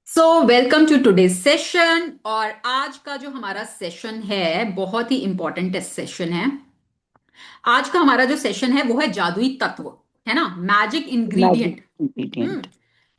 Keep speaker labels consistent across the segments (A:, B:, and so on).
A: So welcome to today's session. और आज का जो हमारा सेशन है बहुत ही इंपॉर्टेंट सेशन है। आज का हमारा जो सेशन है वो है जादुई तत्व, है ना, मैजिक
B: मैजिक
A: इंग्रेडिएंट। हम्म।
B: इंग्रेडिएंट।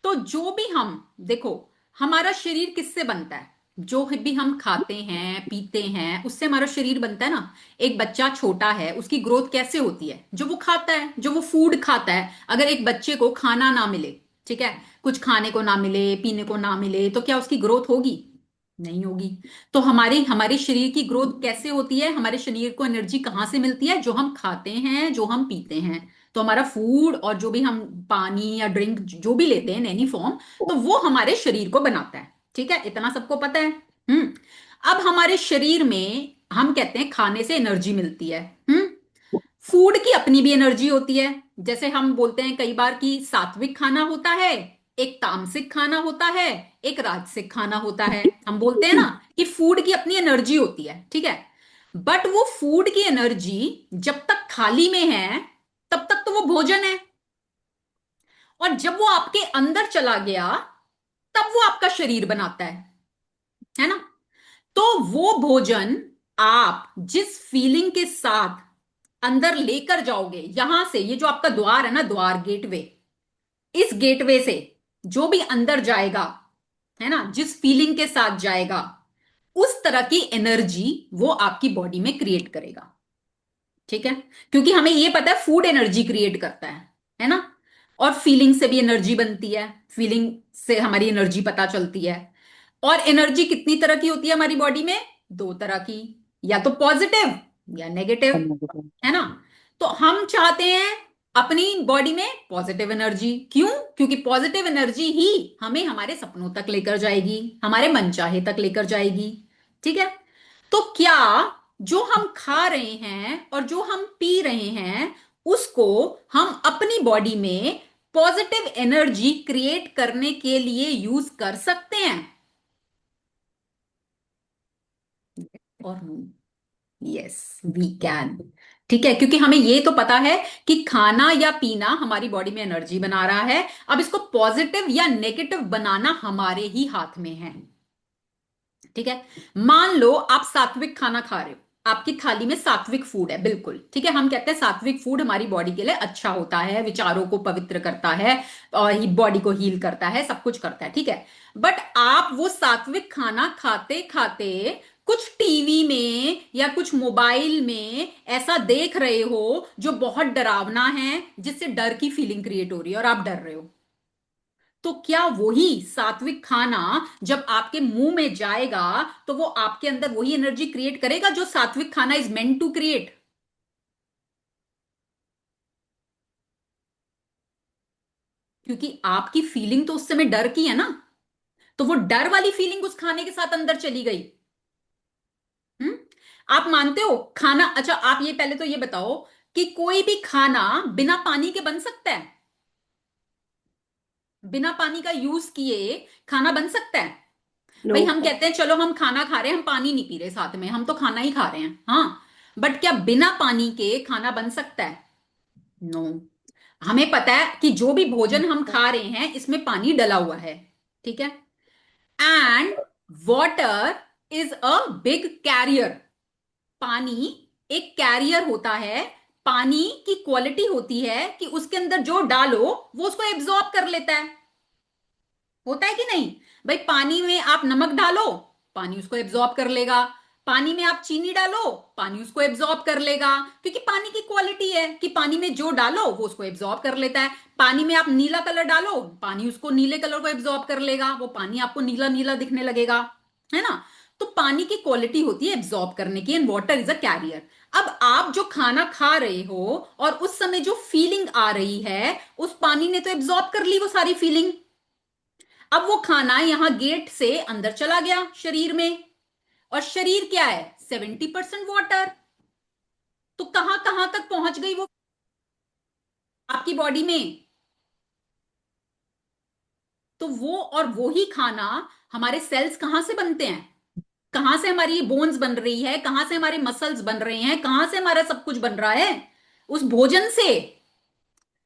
A: तो जो भी हम देखो, हमारा शरीर किससे बनता है? जो भी हम खाते हैं पीते हैं उससे हमारा शरीर बनता है ना। एक बच्चा छोटा है, उसकी ग्रोथ कैसे होती है? जो वो खाता है, जो वो फूड खाता है। अगर एक बच्चे को खाना ना मिले, ठीक है, कुछ खाने को ना मिले, पीने को ना मिले, तो क्या उसकी ग्रोथ होगी? नहीं होगी। तो हमारी हमारे शरीर की ग्रोथ कैसे होती है? हमारे शरीर को एनर्जी कहाँ से मिलती है? जो हम खाते हैं, जो हम पीते हैं। तो हमारा फूड और जो भी हम पानी या ड्रिंक जो भी लेते हैं इन एनी फॉर्म, तो वो हमारे शरीर को बनाता है। ठीक है, इतना सबको पता है। हम्म। अब हमारे शरीर में हम कहते हैं खाने से एनर्जी मिलती है। फूड की अपनी भी एनर्जी होती है। जैसे हम बोलते हैं कई बार कि सात्विक खाना होता है, एक तामसिक खाना होता है, एक राजसिक खाना होता है। हम बोलते हैं ना कि फूड की अपनी एनर्जी होती है, ठीक है। बट वो फूड की एनर्जी जब तक थाली में है तब तक तो वो भोजन है। और जब वो आपके अंदर चला गया तब वो आपका शरीर बनाता है ना। तो वो भोजन आप जिस फीलिंग के साथ अंदर लेकर जाओगे, यहां से, ये जो आपका द्वार है ना, द्वार, गेटवे, इस गेटवे से जो भी अंदर जाएगा, है ना, जिस फीलिंग के साथ जाएगा, उस तरह की एनर्जी वो आपकी बॉडी में क्रिएट करेगा। ठीक है। क्योंकि हमें ये पता है फूड एनर्जी क्रिएट करता है ना। और फीलिंग से भी एनर्जी बनती है, फीलिंग से हमारी एनर्जी पता चलती है। और एनर्जी कितनी तरह की होती है हमारी बॉडी में? दो तरह की, या तो पॉजिटिव या नेगेटिव, है ना। तो हम चाहते हैं अपनी बॉडी में पॉजिटिव एनर्जी। क्यों? क्योंकि पॉजिटिव एनर्जी ही हमें हमारे सपनों तक लेकर जाएगी, हमारे मनचाहे तक लेकर जाएगी। ठीक है। तो क्या जो हम खा रहे हैं और जो हम पी रहे हैं उसको हम अपनी बॉडी में पॉजिटिव एनर्जी क्रिएट करने के लिए यूज कर सकते हैं? और यस, वी कैन। ठीक है, क्योंकि हमें ये तो पता है कि खाना या पीना हमारी बॉडी में एनर्जी बना रहा है। अब इसको पॉजिटिव या नेगेटिव बनाना हमारे ही हाथ में है। ठीक है। मान लो आप सात्विक खाना खा रहे हो, आपकी थाली में सात्विक फूड है, बिल्कुल ठीक है। हम कहते हैं सात्विक फूड हमारी बॉडी के लिए अच्छा होता है, विचारों को पवित्र करता है और बॉडी को हील करता है, सब कुछ करता है, ठीक है। बट आप वो सात्विक खाना खाते खाते कुछ टीवी में या कुछ मोबाइल में ऐसा देख रहे हो जो बहुत डरावना है, जिससे डर की फीलिंग क्रिएट हो रही है और आप डर रहे हो। तो क्या वही सात्विक खाना जब आपके मुंह में जाएगा तो वो आपके अंदर वही एनर्जी क्रिएट करेगा जो सात्विक खाना इज मेंट टू क्रिएट? क्योंकि आपकी फीलिंग तो उस समय डर की है ना। तो वो डर वाली फीलिंग उस खाने के साथ अंदर चली गई। हम्म। आप मानते हो खाना, अच्छा आप ये पहले तो ये बताओ कि कोई भी खाना बिना पानी के बन सकता है? बिना पानी का यूज किए खाना बन सकता है?
B: नो।
A: भाई हम कहते हैं चलो हम खाना खा रहे हैं, हम पानी नहीं पी रहे साथ में, हम तो खाना ही खा रहे हैं, हाँ। बट क्या बिना पानी के खाना बन सकता है? नो। हमें पता है कि जो भी भोजन हम खा रहे हैं इसमें पानी डला हुआ है। ठीक है। And water is a big carrier. पानी एक कैरियर होता है। पानी की क्वालिटी होती है कि उसके अंदर जो डालो वो उसको एब्जॉर्ब कर लेता है। होता है कि नहीं? भाई पानी में आप नमक डालो, पानी उसको एब्जॉर्ब कर लेगा। पानी में आप चीनी डालो, पानी उसको एब्जॉर्ब कर लेगा। क्योंकि पानी की क्वालिटी है कि पानी में जो डालो वो उसको एब्जॉर्ब कर लेता है। पानी में आप नीला कलर डालो, पानी उसको नीले कलर को एब्जॉर्ब कर लेगा, वो पानी आपको नीला नीला दिखने लगेगा, है ना। तो पानी की क्वालिटी होती है एब्जॉर्ब करने की, and water is a carrier. अब आप जो खाना खा रहे हो और उस समय जो फीलिंग आ रही है, उस पानी ने तो एब्जॉर्ब कर ली वो सारी फीलिंग। अब वो खाना यहां गेट से अंदर चला गया शरीर में। और शरीर क्या है? 70% वाटर। तो कहां कहां तक पहुंच गई वो आपकी बॉडी में? तो वो और वो ही खाना, हमारे सेल्स कहां से बनते हैं? कहां से हमारी बोन्स बन रही है, कहां से हमारे मसल्स बन रहे हैं, कहां से हमारा सब कुछ बन रहा है? उस भोजन से।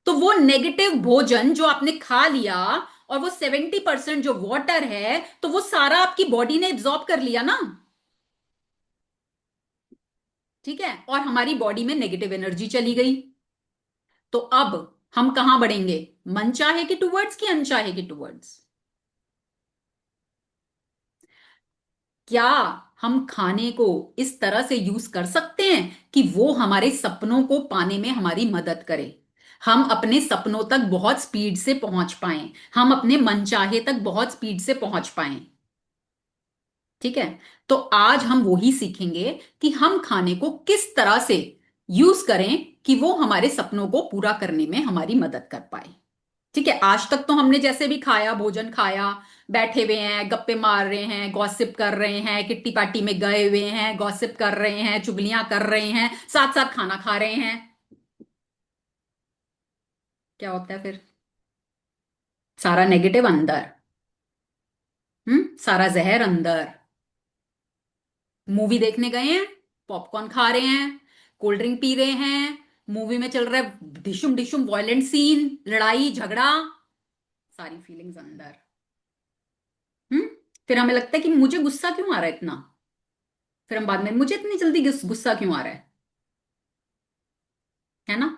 A: तो वो नेगेटिव भोजन जो आपने खा लिया और वो 70% जो वाटर है तो वो सारा आपकी बॉडी ने एब्जॉर्ब कर लिया ना। ठीक है, और हमारी बॉडी में नेगेटिव एनर्जी चली गई। तो अब हम कहां बढ़ेंगे? मन चाहे के टूवर्ड्स की अनचाहे के टूवर्ड्स? क्या हम खाने को इस तरह से यूज कर सकते हैं कि वो हमारे सपनों को पाने में हमारी मदद करे, हम अपने सपनों तक बहुत स्पीड से पहुंच पाएं, हम अपने मनचाहे तक बहुत स्पीड से पहुंच पाएं? ठीक है, तो आज हम वो ही सीखेंगे कि हम खाने को किस तरह से यूज करें कि वो हमारे सपनों को पूरा करने में हमारी मदद कर पाए। ठीक है, आज तक तो हमने जैसे भी खाया, भोजन खाया, बैठे हुए हैं, गप्पे मार रहे हैं, गॉसिप कर रहे हैं, किट्टी पार्टी में गए हुए हैं, गॉसिप कर रहे हैं, चुगलियां कर रहे हैं, साथ साथ खाना खा रहे हैं। क्या होता है फिर? सारा नेगेटिव अंदर। सारा जहर अंदर। मूवी देखने गए हैं, पॉपकॉर्न खा रहे हैं, कोल्ड ड्रिंक पी रहे हैं, मूवी में चल रहा है डिशुम डिशुम वायलेंट सीन, लड़ाई झगड़ा, सारी फीलिंग्स अंदर। हम्म फिर हमें लगता है कि मुझे गुस्सा क्यों आ रहा है इतना, फिर हम बाद में मुझे इतनी जल्दी गुस्सा क्यों आ रहा है ना?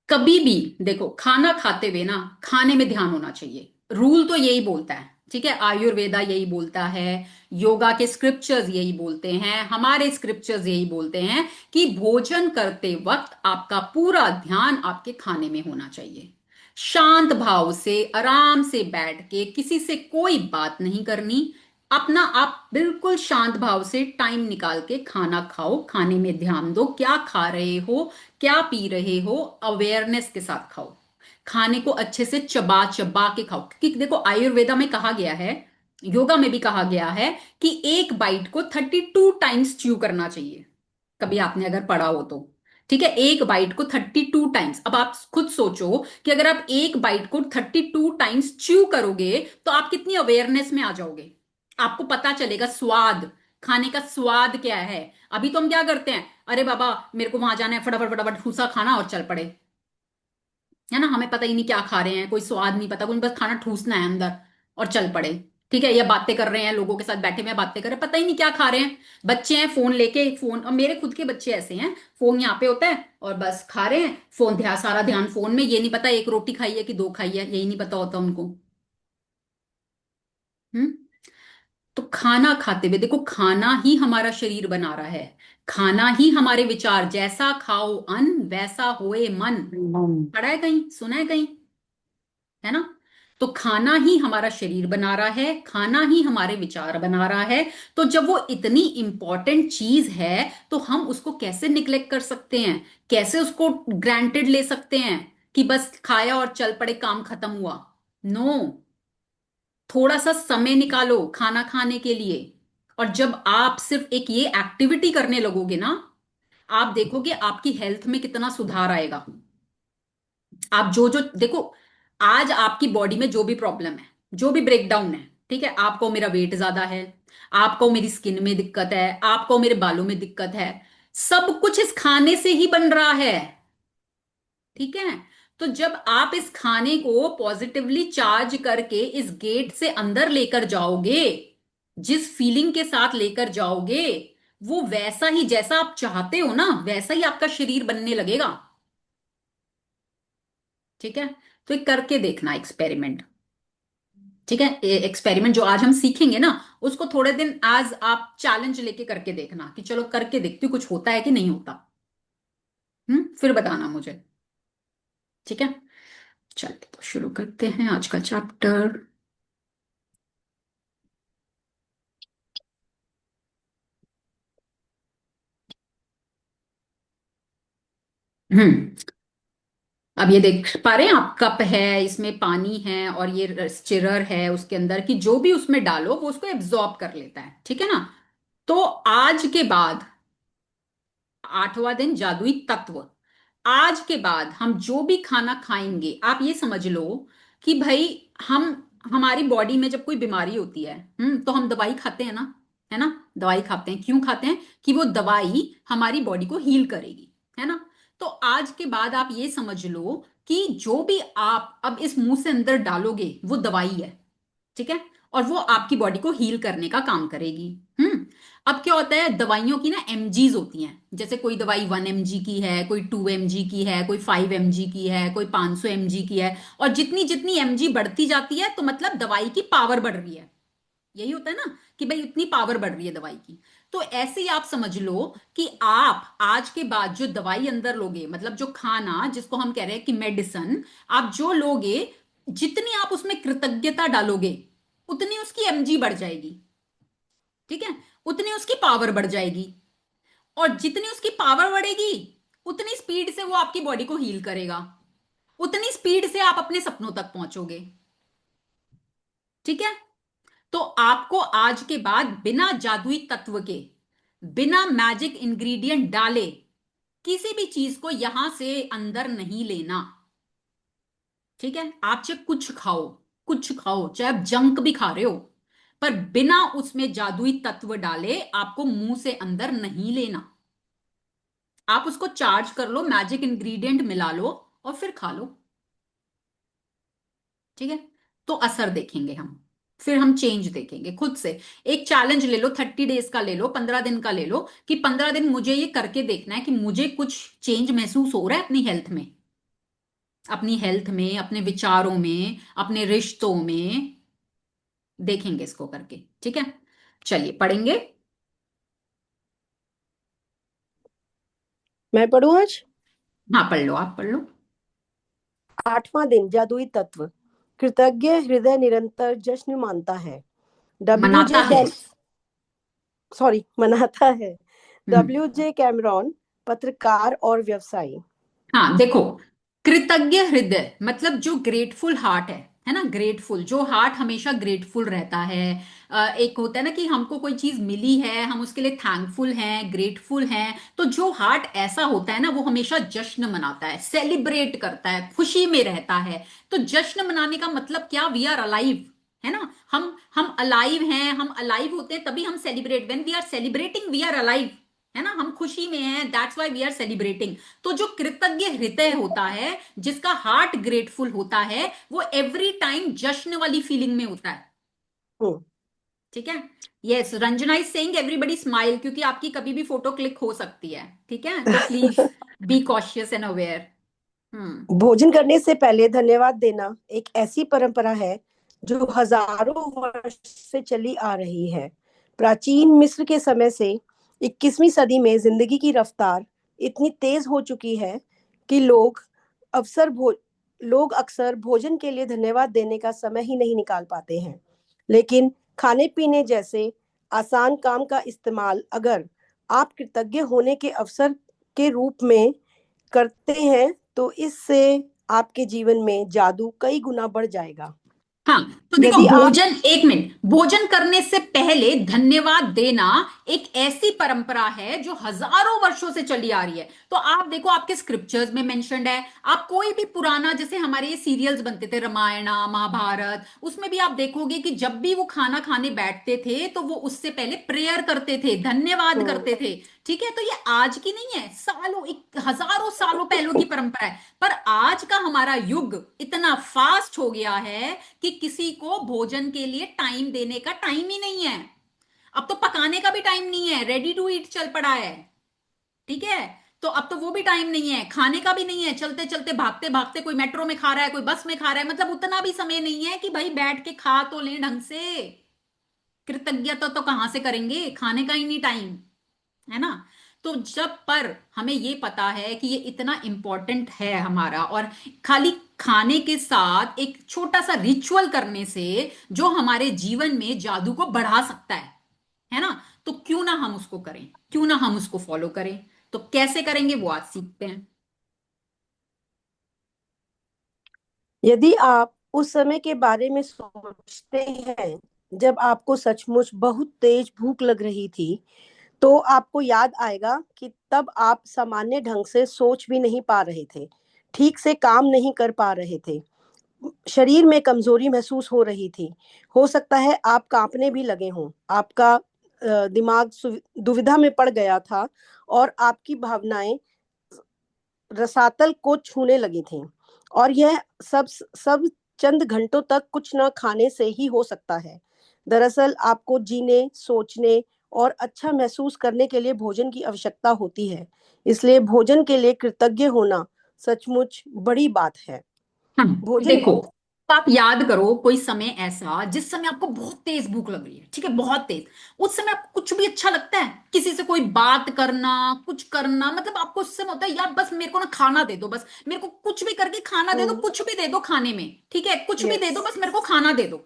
A: कभी भी देखो, खाना खाते हुए ना खाने में ध्यान होना चाहिए। रूल तो यही बोलता है, ठीक है, आयुर्वेदा यही बोलता है, योगा के स्क्रिप्चर्स यही बोलते हैं, हमारे स्क्रिप्चर्स यही बोलते हैं कि भोजन करते वक्त आपका पूरा ध्यान आपके खाने में होना चाहिए। शांत भाव से आराम से बैठ के, किसी से कोई बात नहीं करनी, अपना आप बिल्कुल शांत भाव से टाइम निकाल के खाना खाओ, खाने में ध्यान दो, क्या खा रहे हो, क्या पी रहे हो, अवेयरनेस के साथ खाओ। खाने को अच्छे से चबा चबा के खाओ, क्योंकि देखो आयुर्वेदा में कहा गया है, योगा में भी कहा गया है कि एक बाइट को 32 टाइम्स च्यू करना चाहिए। कभी आपने अगर पढ़ा हो तो, ठीक है, एक बाइट को 32 टाइम्स। अब आप खुद सोचो कि अगर आप एक बाइट को 32 टाइम्स च्यू करोगे तो आप कितनी अवेयरनेस में आ जाओगे, आपको पता चलेगा स्वाद, खाने का स्वाद क्या है। अभी तो हम क्या करते हैं, अरे बाबा मेरे को वहां जाना है, फटाफट फटाफट ठूसा खाना और चल पड़े, है ना, हमें पता ही नहीं क्या खा रहे हैं, कोई स्वाद नहीं पता, कुछ बस खाना ठूसना है अंदर और चल पड़े। ठीक है, या बातें कर रहे हैं, लोगों के साथ बैठे हुए हैं, बातें कर रहे हैं, पता ही नहीं क्या खा रहे हैं। बच्चे हैं फोन लेके, फोन, और मेरे खुद के बच्चे ऐसे हैं, फोन यहाँ पे होता है और बस खा रहे हैं, फोन, ध्यान, सारा ध्यान फोन में, ये नहीं पता एक रोटी खाई है कि दो खाई है, यही नहीं पता होता उनको। हम्म तो खाना खाते हुए देखो, खाना ही हमारा शरीर बना रहा है, खाना ही हमारे विचार, जैसा खाओ अन्न वैसा होए मन, पढ़ा है कहीं, सुना है कहीं, है ना? तो खाना ही हमारा शरीर बना रहा है, खाना ही हमारे विचार बना रहा है। तो जब वो इतनी इंपॉर्टेंट चीज है तो हम उसको कैसे निग्लेक्ट कर सकते हैं, कैसे उसको ग्रांटेड ले सकते हैं कि बस खाया और चल पड़े, काम खत्म हुआ? नो, थोड़ा सा समय निकालो खाना खाने के लिए। और जब आप सिर्फ एक ये एक्टिविटी करने लगोगे ना, आप देखोगे आपकी हेल्थ में कितना सुधार आएगा। आप जो जो देखो, आज आपकी बॉडी में जो भी प्रॉब्लम है, जो भी ब्रेकडाउन है, ठीक है, आपको मेरा वेट ज्यादा है, आपको मेरी स्किन में दिक्कत है, आपको मेरे बालों में दिक्कत है, सब कुछ इस खाने से ही बन रहा है। ठीक है, तो जब आप इस खाने को पॉजिटिवली चार्ज करके इस गेट से अंदर लेकर जाओगे, जिस फीलिंग के साथ लेकर जाओगे, वो वैसा ही, जैसा आप चाहते हो ना वैसा ही आपका शरीर बनने लगेगा। ठीक है, तो ये करके देखना एक्सपेरिमेंट। ठीक है, एक्सपेरिमेंट जो आज हम सीखेंगे ना, उसको थोड़े दिन आज आप चैलेंज लेके करके देखना कि चलो करके देखती हूँ कुछ होता है कि नहीं होता। फिर बताना मुझे। ठीक है, चलिए तो शुरू करते हैं आज का चैप्टर। हम्म अब ये देख पा रहे हैं आप, कप है, इसमें पानी है और ये स्टिरर है, उसके अंदर की जो भी उसमें डालो वो उसको एब्जॉर्ब कर लेता है। ठीक है ना? तो आज के बाद, 8वां दिन जादुई तत्व, आज के बाद हम जो भी खाना खाएंगे, आप ये समझ लो कि भाई, हम, हमारी बॉडी में जब कोई बीमारी होती है, तो हम दवाई खाते हैं ना, है ना? दवाई खाते हैं, क्यों खाते हैं? कि वो दवाई हमारी बॉडी को हील करेगी, है ना? तो आज के बाद आप ये समझ लो कि जो भी आप अब इस मुंह से अंदर डालोगे वो दवाई है, ठीक है, और वो आपकी बॉडी को हील करने का काम करेगी। अब क्या होता है, दवाइयों की ना एमजीज होती हैं, जैसे कोई दवाई 1 mg की है, कोई 2 mg की है, कोई 5 mg की है, कोई 500 mg की है, और जितनी जितनी एमजी बढ़ती जाती है तो मतलब दवाई की पावर बढ़ रही है। यही होता है ना कि भाई इतनी पावर बढ़ रही है दवाई की। तो ऐसे ही आप समझ लो कि आप आज के बाद जो दवाई अंदर लोगे, मतलब जो खाना जिसको हम कह रहे हैं कि मेडिसिन, आप जो लोगे, जितनी आप उसमें कृतज्ञता डालोगे उतनी उसकी एमजी बढ़ जाएगी, ठीक है, उतनी उसकी पावर बढ़ जाएगी, और जितनी उसकी पावर बढ़ेगी उतनी स्पीड से वो आपकी बॉडी को हील करेगा, उतनी स्पीड से आप अपने सपनों तक पहुंचोगे, ठीक है। तो आपको आज के बाद बिना जादुई तत्व के, बिना मैजिक इंग्रेडिएंट डाले किसी भी चीज को यहां से अंदर नहीं लेना, ठीक है। आप चाहे कुछ खाओ, कुछ खाओ, चाहे आप जंक भी खा रहे हो, पर बिना उसमें जादुई तत्व डाले आपको मुंह से अंदर नहीं लेना। आप उसको चार्ज कर लो, मैजिक इंग्रेडिएंट मिला लो और फिर खा लो, ठीक है। तो असर देखेंगे हम, फिर हम चेंज देखेंगे खुद से। एक चैलेंज ले लो, 30 डेज का ले लो, 15 दिन का ले लो, कि 15 दिन मुझे ये करके देखना है कि मुझे कुछ चेंज महसूस हो रहा है अपनी हेल्थ में, अपनी हेल्थ में, अपने विचारों में, अपने रिश्तों में। देखेंगे इसको करके, ठीक है। चलिए पढ़ेंगे।
B: मैं पढ़ूं आज।
A: हाँ पढ़ लो, आप पढ़ लो।
B: 8वां दिन, जादुई तत्व। कृतज्ञ हृदय निरंतर जश्न मानता है। डब्ल्यू
A: मनाता
B: जे
A: है।
B: कैम सॉरी, मनाता है।
A: हम्म।
B: डब्ल्यू जे कैमरॉन, पत्रकार और व्यवसायी।
A: हाँ देखो, कृतज्ञ हृदय मतलब जो ग्रेटफुल हार्ट है ना, ग्रेटफुल जो हार्ट हमेशा ग्रेटफुल रहता है। एक होता है ना कि हमको कोई चीज मिली है, हम उसके लिए थैंकफुल हैं, ग्रेटफुल हैं, तो जो हार्ट ऐसा होता है ना वो हमेशा जश्न मनाता है, सेलिब्रेट करता है, खुशी में रहता है। तो जश्न मनाने का मतलब क्या, वी आर अलाइव, है ना, हम अलाइव हैं, हम अलाइव होते हैं तभी हम celebrate, when we are celebrating we are alive, है ना, हम खुशी में हैं, that's why we are celebrating. तो जो कृतज्ञ हृदय होता है, जिसका हार्ट ग्रेटफुल होता है, वो एवरी टाइम जश्न वाली फीलिंग में होता है,
B: हम्म।
A: ठीक है। Yes, Ranjana is saying everybody smile, क्योंकि आपकी कभी भी फोटो क्लिक हो सकती है, ठीक है, तो please be cautious and aware. Hmm.
B: भोजन करने से पहले धन्यवाद देना एक ऐसी परंपरा है जो हजारों वर्ष से चली आ रही है। प्राचीन मिस्र के समय से 21वीं सदी में जिंदगी की रफ्तार इतनी तेज हो चुकी है कि अवसर भो लोग अक्सर भोजन के लिए धन्यवाद देने का समय ही नहीं निकाल पाते हैं। लेकिन खाने पीने जैसे आसान काम का इस्तेमाल अगर आप कृतज्ञ होने के अवसर के रूप में करते हैं तो इससे आपके जीवन में जादू कई गुना बढ़ जाएगा।
A: हाँ, तो देखो,
B: यदि आप
A: भोजन, एक मिनट, भोजन करने से पहले धन्यवाद देना एक ऐसी परंपरा है जो हजारों वर्षों से चली आ रही है। तो आप देखो, आपके स्क्रिप्चर्स में मेंशन्ड है, आप कोई भी पुराना, जैसे हमारे ये सीरियल्स बनते थे, रामायणा महाभारत, उसमें भी आप देखोगे कि जब भी वो खाना खाने बैठते थे तो वो उससे पहले प्रेयर करते थे, धन्यवाद
B: हम्म,
A: करते थे, ठीक है। तो ये आज की नहीं है, सालों, एक हजारों सालों पहलों की परंपरा है। पर आज का हमारा युग इतना फास्ट हो गया है कि किसी को भोजन के लिए टाइम देने का टाइम ही नहीं है। अब तो पकाने का भी टाइम नहीं है, रेडी टू ईट चल पड़ा है, ठीक है। तो अब तो वो भी टाइम नहीं है, खाने का भी नहीं है, चलते चलते भागते भागते कोई मेट्रो में खा रहा है, कोई बस में खा रहा है, मतलब उतना भी समय नहीं है कि भाई बैठ के खा तो लें ढंग से। कृतज्ञता तो कहां से करेंगे, खाने का ही नहीं टाइम, है ना। तो जब पर हमें ये पता है कि ये इतना इंपॉर्टेंट है हमारा, और खाली खाने के साथ एक छोटा सा रिचुअल करने से जो हमारे जीवन में जादू को बढ़ा सकता है ना, तो क्यों ना हम उसको करें, क्यों ना हम उसको फॉलो करें। तो कैसे करेंगे वो आज सीखते हैं।
B: यदि आप उस समय के बारे में सोचते हैं जब आपको सचमुच बहुत तेज भूख लग रही थी, तो आपको याद आएगा कि तब आप सामान्य ढंग से सोच भी नहीं पा रहे थे, ठीक से काम नहीं कर पा रहे थे, शरीर में कमजोरी महसूस हो रही थी। हो सकता है आप कांपने भी लगे हों, आपका दिमाग दुविधा में पड़ गया था और आपकी भावनाएं रसातल को छूने लगी थीं। और यह सब सब चंद घंटों तक कुछ न खाने से ही हो सकता है। दरअसल आपको जीने, सोचने और अच्छा महसूस करने के लिए भोजन की आवश्यकता होती है। इसलिए भोजन के लिए कृतज्ञ होना सचमुच बड़ी बात है। भोजन
A: देखो, तो आप याद करो कोई समय ऐसा जिस समय आपको बहुत तेज भूख लग रही है, ठीक है, बहुत तेज। उस समय आपको कुछ भी अच्छा लगता है, किसी से कोई बात करना, कुछ करना, मतलब आपको उस समय होता है यार बस मेरे को ना खाना दे दो, बस मेरे को कुछ भी करके खाना दे दो, कुछ भी दे दो खाने में, ठीक है, कुछ भी दे
B: यस।
A: दो बस मेरे को खाना दे दो,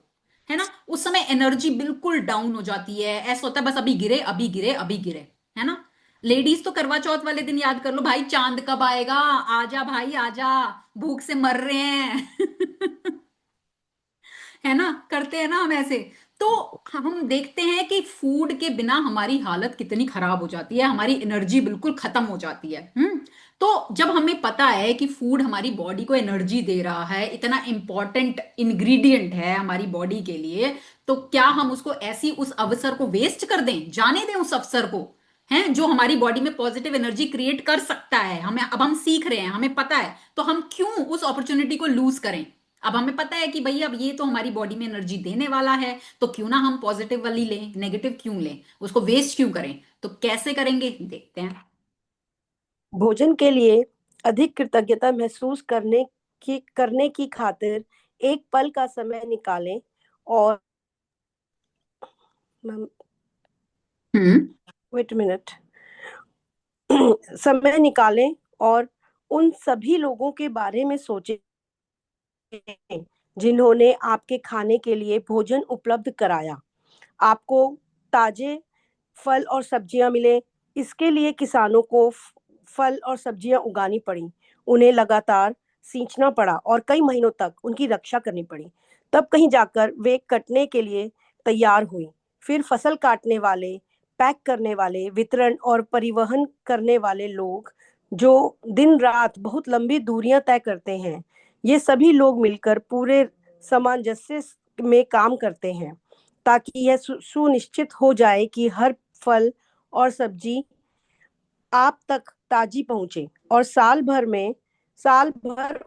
A: है ना। उस समय एनर्जी बिल्कुल डाउन हो जाती है, ऐसा होता है बस अभी गिरे अभी गिरे अभी गिरे, है ना। लेडीज तो करवा चौथ वाले दिन याद कर लो, भाई चांद कब आएगा, आजा भाई आजा, भूख से मर रहे हैं। है ना, करते हैं ना हम ऐसे। तो हम देखते हैं कि फूड के बिना हमारी हालत कितनी खराब हो जाती है, हमारी एनर्जी बिल्कुल खत्म हो जाती है। तो जब हमें पता है कि फूड हमारी बॉडी को एनर्जी दे रहा है, इतना इंपॉर्टेंट इंग्रेडिएंट है हमारी बॉडी के लिए, तो क्या हम उसको ऐसी उस अवसर को वेस्ट कर दें, जाने दें उस अवसर को, हैं जो हमारी बॉडी में पॉजिटिव एनर्जी क्रिएट कर सकता है। हमें अब हम सीख रहे हैं, हमें पता है, तो हम क्यों उस अपॉर्चुनिटी को लूज करें। अब हमें पता है कि भाई अब ये तो हमारी बॉडी में एनर्जी देने वाला है, तो क्यों ना हम पॉजिटिव वाली लें, नेगेटिव क्यों लें, उसको वेस्ट क्यों करें। तो कैसे करेंगे देखते हैं।
B: भोजन के लिए अधिक कृतज्ञता महसूस करने की खातिर एक पल का समय निकालें और
A: हम्म।
B: वेट मिनट समय निकालें और उन सभी लोगों के बारे में सोचें जिन्होंने आपके खाने के लिए भोजन उपलब्ध कराया। आपको ताजे फल और सब्जियां मिले, इसके लिए किसानों को फल और सब्जियां उगानी पड़ी, उन्हें लगातार सींचना पड़ा और कई महीनों तक उनकी रक्षा करनी पड़ी। तब कहीं जाकर वे कटने के लिए तैयार हुई। फिर फसल काटने वाले, पैक करने वाले, वितरण और परिवहन करने वाले लोग जो दिन रात बहुत लंबी दूरियां तय करते हैं, ये सभी लोग मिलकर पूरे सामंजस्य में काम करते हैं ताकि यह सुनिश्चित हो जाए कि हर फल और सब्जी आप तक ताजी पहुंचे और साल भर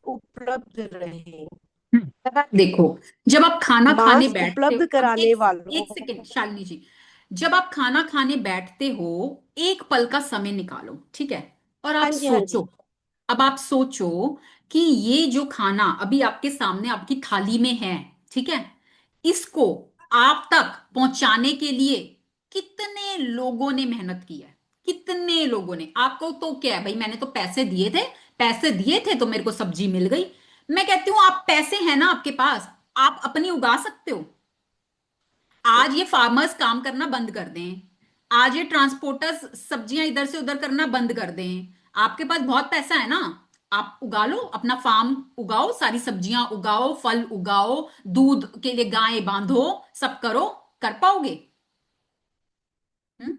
B: उपलब्ध रहे।
A: देखो, जब आप खाना खाने
B: मांस
A: बैठते हो,
B: उपलब्ध
A: अब
B: कराने
A: एक
B: वालों।
A: एक सेकेंड शालिनी जी, जब आप खाना खाने बैठते हो, एक पल का समय निकालो, ठीक है, और आप
B: हाँ जी, हाँ जी।
A: सोचो। अब आप सोचो कि ये जो खाना अभी आपके सामने आपकी थाली में है, ठीक है, इसको आप तक पहुंचाने के लिए कितने लोगों ने मेहनत की है, कितने लोगों ने। आपको तो क्या है भाई, मैंने तो पैसे दिए थे, पैसे दिए थे तो मेरे को सब्जी मिल गई। मैं कहती हूं आप पैसे हैं ना आपके पास, आप अपनी उगा सकते हो। आज ये फार्मर्स काम करना बंद कर दें, आज ये ट्रांसपोर्टर्स सब्जियां इधर से उधर करना बंद कर दें, आपके पास बहुत पैसा है ना, आप उगा लो, अपना फार्म उगाओ, सारी सब्जियां उगाओ, फल उगाओ, दूध के लिए गाय बांधो, सब करो, कर पाओगे। हम्म?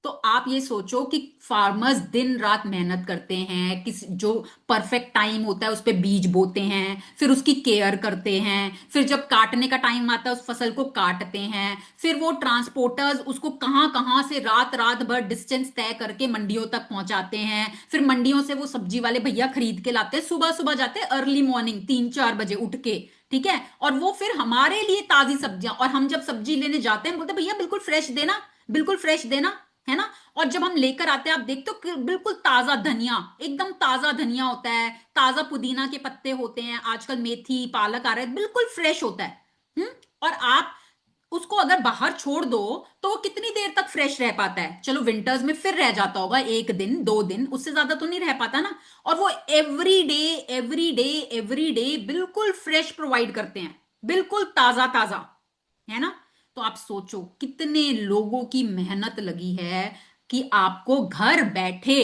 A: तो आप ये सोचो कि फार्मर्स दिन रात मेहनत करते हैं, किस जो परफेक्ट टाइम होता है उस पे बीज बोते हैं, फिर उसकी केयर करते हैं, फिर जब काटने का टाइम आता है उस फसल को काटते हैं, फिर वो ट्रांसपोर्टर्स उसको कहां कहां से रात रात भर डिस्टेंस तय करके मंडियों तक पहुंचाते हैं, फिर मंडियों से वो सब्जी वाले भैया खरीद के लाते हैं, सुबह सुबह जाते हैं, अर्ली मॉर्निंग 3-4 बजे उठ के, ठीक है, और वो फिर हमारे लिए ताजी सब्जियां, और हम जब सब्जी लेने जाते हैं बोलते हैं, भैया बिल्कुल फ्रेश देना, बिल्कुल फ्रेश देना, है ना। और जब हम लेकर आते हैं आप देखते हो कि बिल्कुल ताजा धनिया, एकदम ताजा धनिया होता है, ताजा पुदीना के पत्ते होते हैं, आजकल मेथी पालक आ रहा है, बिल्कुल फ्रेश होता है। हम्म। और आप उसको अगर बाहर छोड़ दो तो वो कितनी देर तक फ्रेश रह पाता है, चलो विंटर्स में फिर रह जाता होगा 1 दिन 2 दिन, उससे ज्यादा तो नहीं रह पाता ना। और वो every day every day every day बिल्कुल फ्रेश प्रोवाइड करते हैं, बिल्कुल ताजा ताजा, है ना। तो आप सोचो कितने लोगों की मेहनत लगी है कि आपको घर बैठे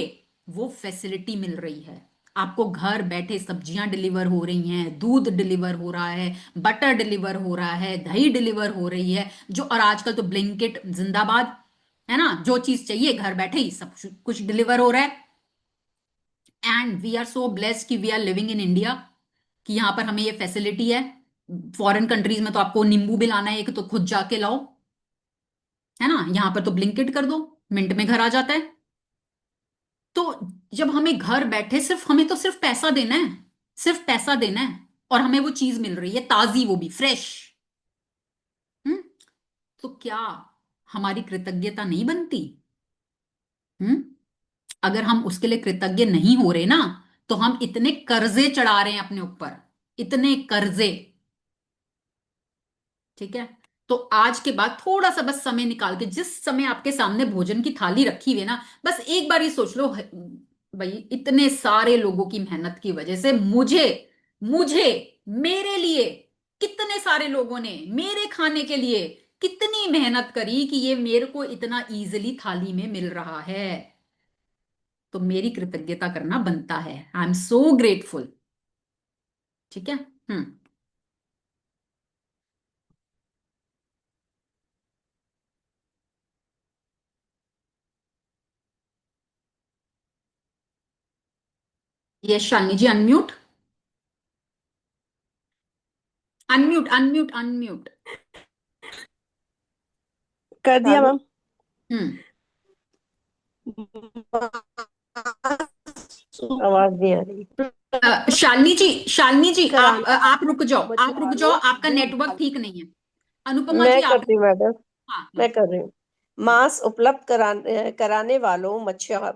A: वो फैसिलिटी मिल रही है, आपको घर बैठे सब्जियां डिलीवर हो रही हैं, दूध डिलीवर हो रहा है, बटर डिलीवर हो रहा है, दही डिलीवर हो रही है, जो और आजकल तो ब्लिंकिट जिंदाबाद, है ना, जो चीज चाहिए घर बैठे ही सब कुछ डिलीवर हो रहा है। And we are so blessed कि we are living in India, कि यहां पर हमें ये फैसिलिटी है। फॉरेन कंट्रीज में तो आपको नींबू भी लाना है एक तो खुद जाके लाओ, है ना, यहां पर तो ब्लिंकिट कर दो, मिनट में घर आ जाता है। तो जब हमें घर बैठे सिर्फ हमें तो सिर्फ पैसा देना है, सिर्फ पैसा देना है और हमें वो चीज मिल रही है, ताजी, वो भी फ्रेश। हम्म। तो क्या हमारी कृतज्ञता नहीं बनती? हम्म। अगर हम उसके लिए कृतज्ञ नहीं हो रहे ना, तो हम इतने कर्जे चढ़ा रहे हैं अपने ऊपर, इतने कर्जे। ठीक है। तो आज के बाद थोड़ा सा बस समय निकाल के, जिस समय आपके सामने भोजन की थाली रखी हुई है ना, बस एक बार ये सोच लो, भाई इतने सारे लोगों की मेहनत की वजह से मुझे मुझे मेरे लिए कितने सारे लोगों ने मेरे खाने के लिए कितनी मेहनत करी कि ये मेरे को इतना इजीली थाली में मिल रहा है। तो मेरी कृतज्ञता करना बनता है। I am so grateful. ठीक है। हम्म। ये शालिनी जी, अनम्यूट, अनम्यूट, अनम्यूट, अनम्यूट।
B: कर दिया
C: शालू,
B: मैम।
A: हम्म।
C: आवाज नहीं आ रही।
A: शालिनी जी, शालिनी जी,
B: कराने
A: आप रुक जाओ, आप रुक जाओ,
B: मछुआरों
A: आपका
B: दूध
A: नेटवर्क ठीक नहीं है। अनुपमा जी,
C: मैं
A: आप।
C: करती हूँ मैडम,
A: हाँ,
C: मैं कर रही हूँ। मांस उपलब्ध कराने वालों,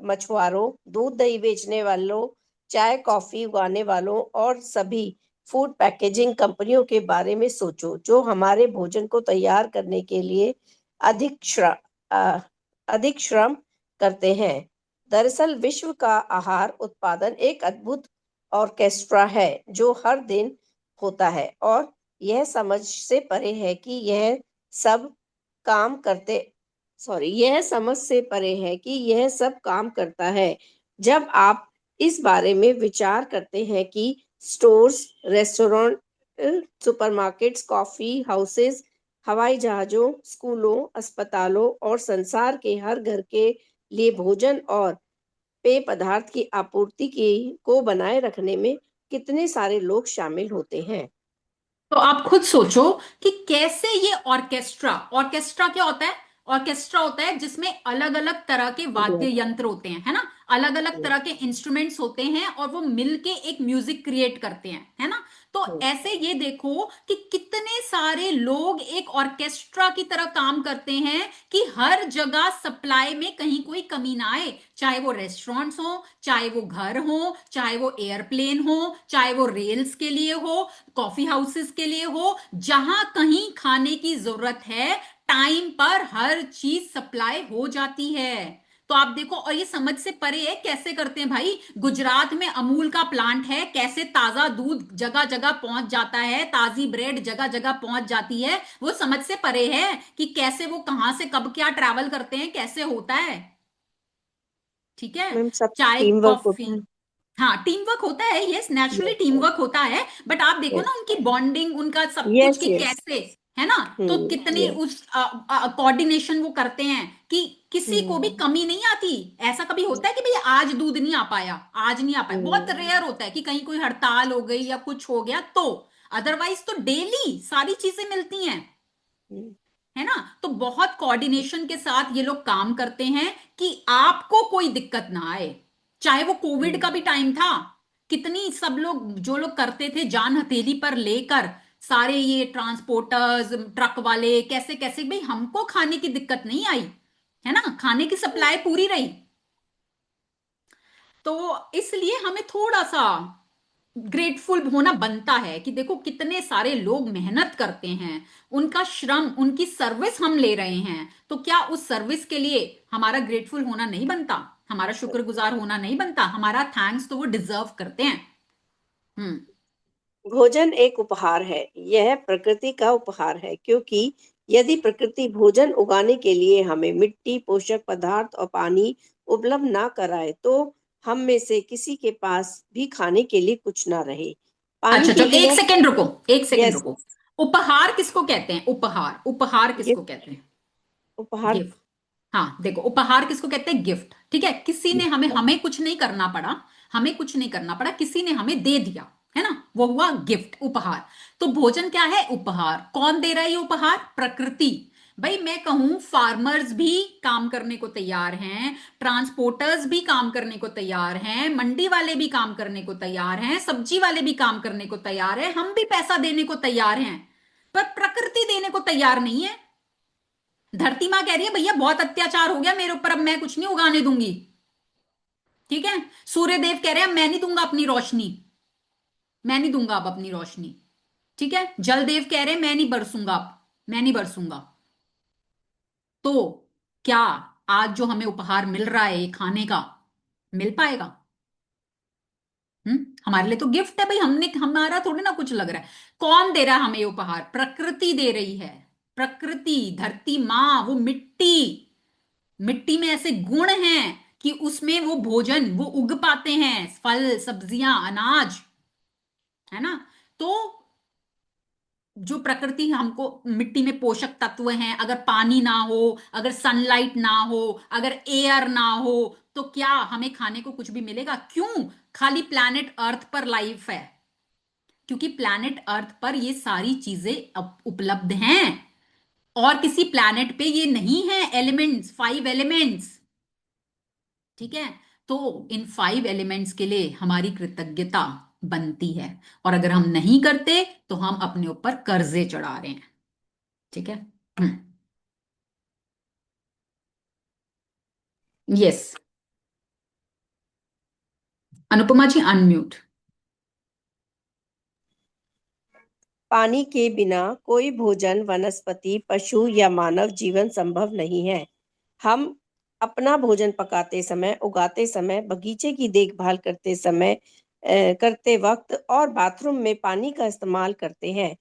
C: मछुआरों, दूध दही बेचने वालों, चाय कॉफी उगाने वालों और सभी फूड पैकेजिंग कंपनियों के बारे में सोचो, जो हमारे भोजन को तैयार करने के लिए अधिक श्रम अधिक श्रम करते हैं। दरअसल विश्व का आहार उत्पादन एक अद्भुत ऑर्केस्ट्रा है जो हर दिन होता है, और यह समझ से परे है कि यह सब काम करते यह समझ से परे है कि यह सब काम करता है। जब आप इस बारे में विचार करते हैं कि stores, restaurant, supermarkets, coffee houses, हवाई जहाजों, स्कूलों, अस्पतालों और संसार के हर घर के लिए भोजन और पेय पदार्थ की आपूर्ति की को बनाए रखने में कितने सारे लोग शामिल होते हैं।
A: तो आप खुद सोचो कि कैसे ये ऑर्केस्ट्रा, ऑर्केस्ट्रा क्या होता है? ऑर्केस्ट्रा होता है जिसमें अलग अलग तरह के वाद्य यंत्र होते हैं, है ना, अलग अलग तरह के इंस्ट्रूमेंट्स होते हैं और वो मिलके एक म्यूजिक क्रिएट करते हैं, है ना। तो ऐसे ये देखो कि कितने सारे लोग एक ऑर्केस्ट्रा की तरह काम करते हैं कि हर जगह सप्लाई में कहीं कोई कमी ना आए, चाहे वो रेस्टोरेंट्स हो, चाहे वो घर हो, चाहे वो एयरप्लेन हो, चाहे वो रेल्स के लिए हो, कॉफी हाउसेस के लिए हो, जहां कहीं खाने की जरूरत है, टाइम पर हर चीज सप्लाई हो जाती है। तो आप देखो, और ये समझ से परे है कैसे करते हैं भाई। गुजरात में अमूल का प्लांट है, कैसे ताजा दूध जगह जगह पहुंच जाता है, ताजी ब्रेड जगह जगह पहुंच जाती है, वो समझ से परे है कि कैसे वो कहां से कब क्या ट्रैवल करते हैं, कैसे होता है। ठीक है।
C: मैम सब
A: चाय
C: टीम वर्क
A: कॉफी।
C: होता है।
A: हाँ, टीम वर्क होता है, yes, naturally
C: yes
A: team work होता है। बट आप देखो ना
C: यस
A: उनकी बॉन्डिंग, उनका सब कुछ
C: यस
A: कि
C: यस।
A: कैसे, है ना। तो कितनी
C: यस।
A: उस कोऑर्डिनेशन वो करते हैं कि किसी को भी कमी नहीं आती। ऐसा कभी होता है कि भाई आज दूध नहीं आ पाया, आज नहीं आ पाया, बहुत रेयर होता है कि कहीं कोई हड़ताल हो गई या कुछ हो गया तो। अदरवाइज तो डेली सारी चीजें मिलती हैं, है ना। तो बहुत कोऑर्डिनेशन के साथ ये लोग काम करते हैं कि आपको कोई दिक्कत ना आए। चाहे वो कोविड का भी टाइम था, कितनी सब लोग जो लोग करते थे जान हथेली पर लेकर, सारे ये ट्रांसपोर्टर्स, ट्रक वाले, कैसे कैसे भाई हमको खाने की दिक्कत नहीं आई, है ना, खाने की सप्लाई पूरी रही। तो इसलिए हमें थोड़ा सा ग्रेटफुल होना बनता है कि देखो कितने सारे लोग मेहनत करते हैं, उनका श्रम, उनकी सर्विस हम ले रहे हैं, तो क्या उस सर्विस के लिए हमारा ग्रेटफुल होना नहीं बनता, हमारा शुक्रगुजार होना नहीं बनता, हमारा थैंक्स तो वो डिजर्व करते हैं। हम्म।
C: भोजन एक उपहार है, यह प्रकृति का उपहार है, क्योंकि यदि प्रकृति भोजन उगाने के लिए हमें मिट्टी, पोषक पदार्थ और पानी उपलब्ध ना कराए, तो हम में से किसी के पास भी खाने के लिए कुछ ना रहे। पानी
A: अच्छा,
C: के
A: चलो एक
C: बिना।
A: सेकेंड रुको, एक सेकेंड
C: यस।
A: रुको। उपहार किसको कहते हैं? उपहार, उपहार किसको
C: गिफ्ट।
A: कहते हैं?
C: उपहार।
A: गिफ्ट। हाँ देखो, उपहार किसको कहते हैं? गिफ्ट। ठीक है, किसी ने हमें हमें कुछ नहीं करना पड़ा, हमें कुछ नहीं करना पड़ा, किसी ने हमें दे दिया, है ना, वो हुआ गिफ्ट, उपहार। तो भोजन क्या है? उपहार। कौन दे रहा है ये उपहार? प्रकृति। भाई मैं कहूं फार्मर्स भी काम करने को तैयार हैं, ट्रांसपोर्टर्स भी काम करने को तैयार हैं, मंडी वाले भी काम करने को तैयार हैं, सब्जी वाले भी काम करने को तैयार हैं, हम भी पैसा देने को तैयार हैं, पर प्रकृति देने को तैयार नहीं है। धरती माँ कह रही है भैया बहुत अत्याचार हो गया मेरे ऊपर, अब मैं कुछ नहीं उगाने दूंगी। ठीक है, सूर्य देव कह रहे हैं मैं नहीं दूंगा अपनी रोशनी, मैं नहीं दूंगा अब अपनी रोशनी। ठीक है, जल देव कह रहे हैं मैं नहीं बरसूंगा अब, मैं नहीं बरसूंगा। तो क्या आज जो हमें उपहार मिल रहा है ये खाने का, मिल पाएगा? हमारे लिए तो गिफ्ट है भाई, हमने हमारा थोड़ी ना कुछ लग रहा है। कौन दे रहा है हमें ये उपहार? प्रकृति दे रही है। प्रकृति, धरती माँ, वो मिट्टी, मिट्टी में ऐसे गुण हैं कि उसमें वो भोजन वो उग पाते हैं, फल सब्जियां अनाज, है ना। तो जो प्रकृति हमको मिट्टी में पोषक तत्व हैं, अगर पानी ना हो, अगर सनलाइट ना हो, अगर एयर ना हो, तो क्या हमें खाने को कुछ भी मिलेगा? क्यों खाली प्लैनेट अर्थ पर लाइफ है? क्योंकि प्लैनेट अर्थ पर ये सारी चीजें उपलब्ध हैं, और किसी प्लैनेट पे ये नहीं है एलिमेंट्स, 5 एलिमेंट्स। ठीक है, तो इन 5 एलिमेंट्स के लिए हमारी कृतज्ञता बनती है, और अगर हम नहीं करते तो हम अपने ऊपर कर्जे चढ़ा रहे हैं। ठीक है। यस, अनुपमा जी अनम्यूट।
C: पानी के बिना कोई भोजन, वनस्पति, पशु या मानव जीवन संभव नहीं है। हम अपना भोजन पकाते समय, उगाते समय, बगीचे की देखभाल करते समय, करते वक्त और बाथरूम में पानी का इस्तेमाल करते हैं।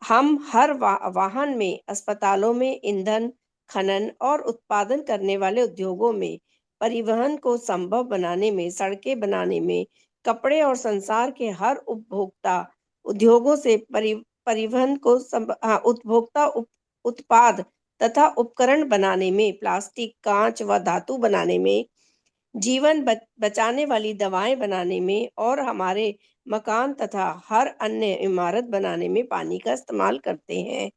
C: हम हर वाहन में, अस्पतालों में, ईंधन खनन और उत्पादन करने वाले उद्योगों में, परिवहन को संभव बनाने में, सड़कें बनाने में, कपड़े और संसार के हर उपभोक्ता उद्योगों से परिवहन को उपभोक्ता उत्पाद तथा उपकरण बनाने में, प्लास्टिक, कांच व धातु बनाने में, जीवन बचाने वाली दवाएं बनाने में और हमारे मकान तथा हर अन्य इमारत बनाने में पानी का इस्तेमाल करते हैं।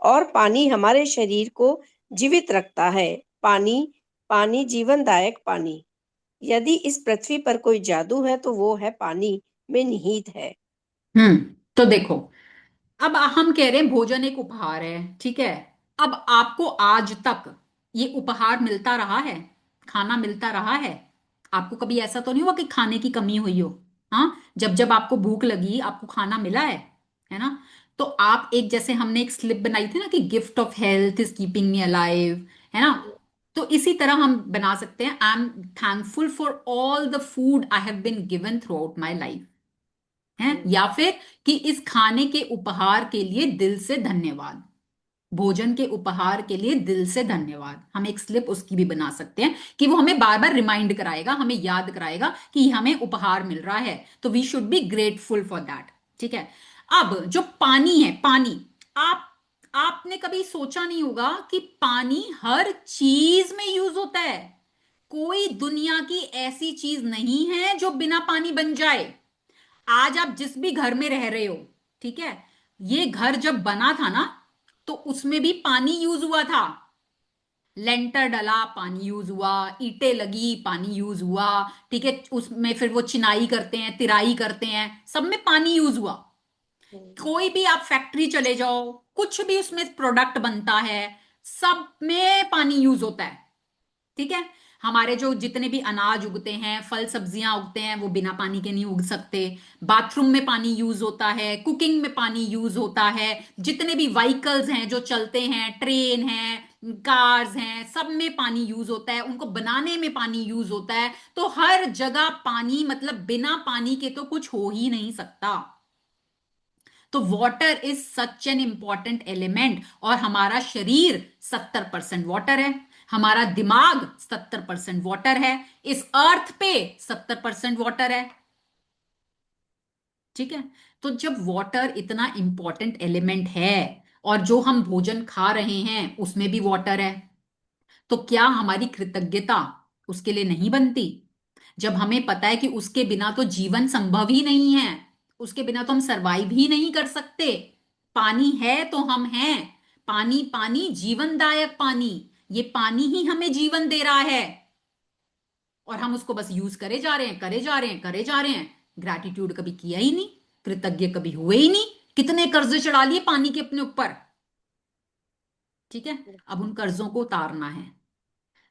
C: और पानी हमारे शरीर को जीवित रखता है। पानी, पानी जीवनदायक पानी। यदि इस पृथ्वी पर कोई जादू है तो वो है पानी में निहित है।
A: तो देखो, अब हम कह रहे हैं भोजन एक उपहार है, ठीक है। अब आपको आज तक ये उपहार मिलता रहा है, खाना मिलता रहा है? आपको कभी ऐसा तो नहीं हुआ कि खाने की कमी हुई हो? हाँ, जब जब आपको भूख लगी आपको खाना मिला है ना। तो आप एक, जैसे हमने एक स्लिप बनाई थी ना कि gift of health is keeping me alive, है ना। तो इसी तरह हम बना सकते हैं, I am thankful for all the food I have been given throughout my life, है। या फिर कि इस खाने के उपहार के लिए दिल से धन्यवाद, भोजन के उपहार के लिए दिल से धन्यवाद। हम एक स्लिप उसकी भी बना सकते हैं कि वो हमें बार बार रिमाइंड कराएगा, हमें याद कराएगा कि हमें उपहार मिल रहा है, तो we should be grateful for that. ठीक है। अब जो पानी है, पानी, आप आपने कभी सोचा नहीं होगा कि पानी हर चीज में यूज होता है। कोई दुनिया की ऐसी चीज नहीं है जो बिना पानी बन जाए। आज आप जिस भी घर में रह रहे हो, ठीक है, ये घर जब बना था ना, तो उसमें भी पानी यूज हुआ था। लेंटर डला, पानी यूज हुआ, ईंटें लगी, पानी यूज हुआ। ठीक है, उसमें फिर वो चिनाई करते हैं, तिराई करते हैं, सब में पानी यूज हुआ। कोई भी आप फैक्ट्री चले जाओ, कुछ भी उसमें प्रोडक्ट बनता है, सब में पानी यूज होता है। ठीक है, हमारे जो जितने भी अनाज उगते हैं, फल सब्जियां उगते हैं, वो बिना पानी के नहीं उग सकते। बाथरूम में पानी यूज होता है, कुकिंग में पानी यूज होता है, जितने भी व्हीकल्स हैं जो चलते हैं, ट्रेन हैं, कार्स हैं, सब में पानी यूज होता है, उनको बनाने में पानी यूज होता है। तो हर जगह पानी, मतलब बिना पानी के तो कुछ हो ही नहीं सकता। तो water is such an important element, और हमारा शरीर 70% वाटर है, हमारा दिमाग 70% वाटर है, इस अर्थ पे 70% वाटर है। ठीक है, तो जब वाटर इतना इंपॉर्टेंट एलिमेंट है, और जो हम भोजन खा रहे हैं उसमें भी वाटर है, तो क्या हमारी कृतज्ञता उसके लिए नहीं बनती? जब हमें पता है कि उसके बिना तो जीवन संभव ही नहीं है, उसके बिना तो हम सरवाइव ही नहीं कर सकते। पानी है तो हम हैं, पानी पानी जीवनदायक पानी, ये पानी ही हमें जीवन दे रहा है और हम उसको बस यूज करे जा रहे हैं, करे जा रहे हैं, करे जा रहे हैं। ग्रैटिट्यूड कभी किया ही नहीं, कृतज्ञ कभी हुए ही नहीं। कितने कर्जे चढ़ा लिए पानी के अपने ऊपर। ठीक है, अब उन कर्जों को उतारना है।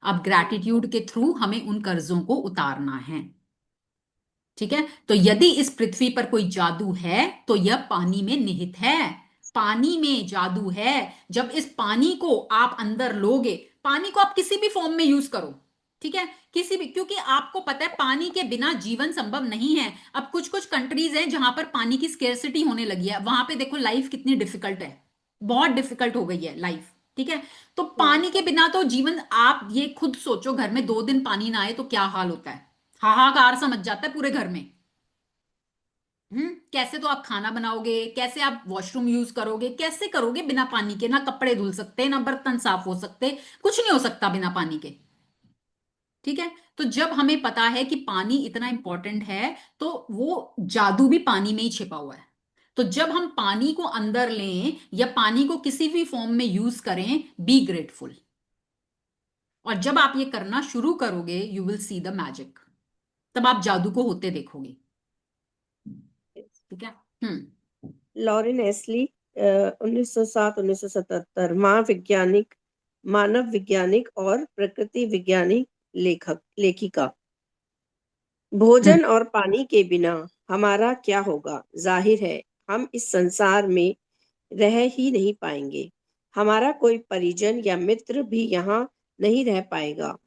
A: अब ग्रैटिट्यूड के थ्रू हमें उन कर्जों को उतारना है। ठीक है, तो यदि इस पृथ्वी पर कोई जादू है तो यह पानी में निहित है। पानी में जादू है। जब इस पानी को आप अंदर लोगे, पानी को आप किसी भी फॉर्म में यूज करो, ठीक है, किसी भी, क्योंकि आपको पता है पानी के बिना जीवन संभव नहीं है। अब कुछ कुछ कंट्रीज हैं जहां पर पानी की स्केर्सिटी होने लगी है, वहां पे देखो लाइफ कितनी डिफिकल्ट है, बहुत डिफिकल्ट हो गई है लाइफ। ठीक है, तो पानी के बिना तो जीवन, आप ये खुद सोचो घर में 2 दिन पानी ना आए तो क्या हाल होता है। हाहाकार सा मच जाता है पूरे घर में। कैसे तो आप खाना बनाओगे, कैसे आप वॉशरूम यूज करोगे, कैसे करोगे बिना पानी के? ना कपड़े धुल सकते, ना बर्तन साफ हो सकते, कुछ नहीं हो सकता बिना पानी के। ठीक है, तो जब हमें पता है कि पानी इतना इंपॉर्टेंट है, तो वो जादू भी पानी में ही छिपा हुआ है। तो जब हम पानी को अंदर लें या पानी को किसी भी फॉर्म में यूज करें, बी ग्रेटफुल। और जब आप ये करना शुरू करोगे, you will see the magic. तब आप जादू को होते देखोगे। ठीक है।
C: लॉरेन एस्ली 1907-1977 मानव वैज्ञानिक और प्रकृति वैज्ञानिक लेखिका। भोजन और पानी के बिना हमारा क्या होगा? जाहिर है हम इस संसार में रह ही नहीं पाएंगे। हमारा कोई परिजन या मित्र भी यहाँ नहीं रह पाएगा।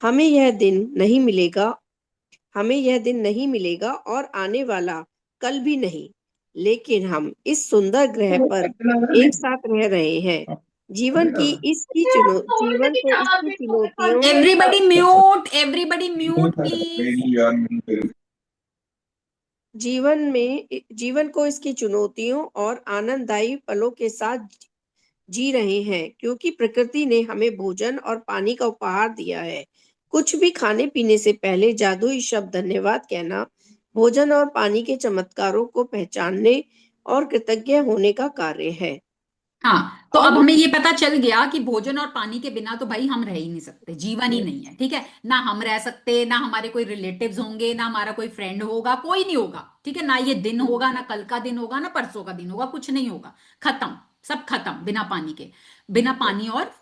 C: हमें यह दिन नहीं मिलेगा और आने वाला कल भी नहीं। लेकिन हम इस सुंदर ग्रह पर एक साथ रह रहे हैं। जीवन को इसकी चुनौतियों
A: everybody mute, everybody mute please.
C: जीवन को इसकी चुनौतियों और आनंददायी पलों के साथ जी रहे हैं, क्योंकि प्रकृति ने हमें भोजन और पानी का उपहार दिया है। कुछ भी खाने पीने से पहले जादुई शब्द धन्यवाद कहना भोजन और पानी के चमत्कारों को पहचानने और कृतज्ञ होने का कार्य है।
A: हाँ, तो अब
C: और
A: हमें ये पता चल गया कि भोजन और पानी के बिना तो भाई हम रह ही नहीं सकते, जीवन ही नहीं है। ठीक है, ना हम रह सकते, ना हमारे कोई रिलेटिव्स होंगे, ना हमारा कोई फ्रेंड होगा, कोई नहीं होगा। ठीक है, ना ये दिन होगा, ना कल का दिन होगा, ना परसों का दिन होगा, कुछ नहीं होगा। खत्म, सब खत्म बिना पानी के, बिना पानी और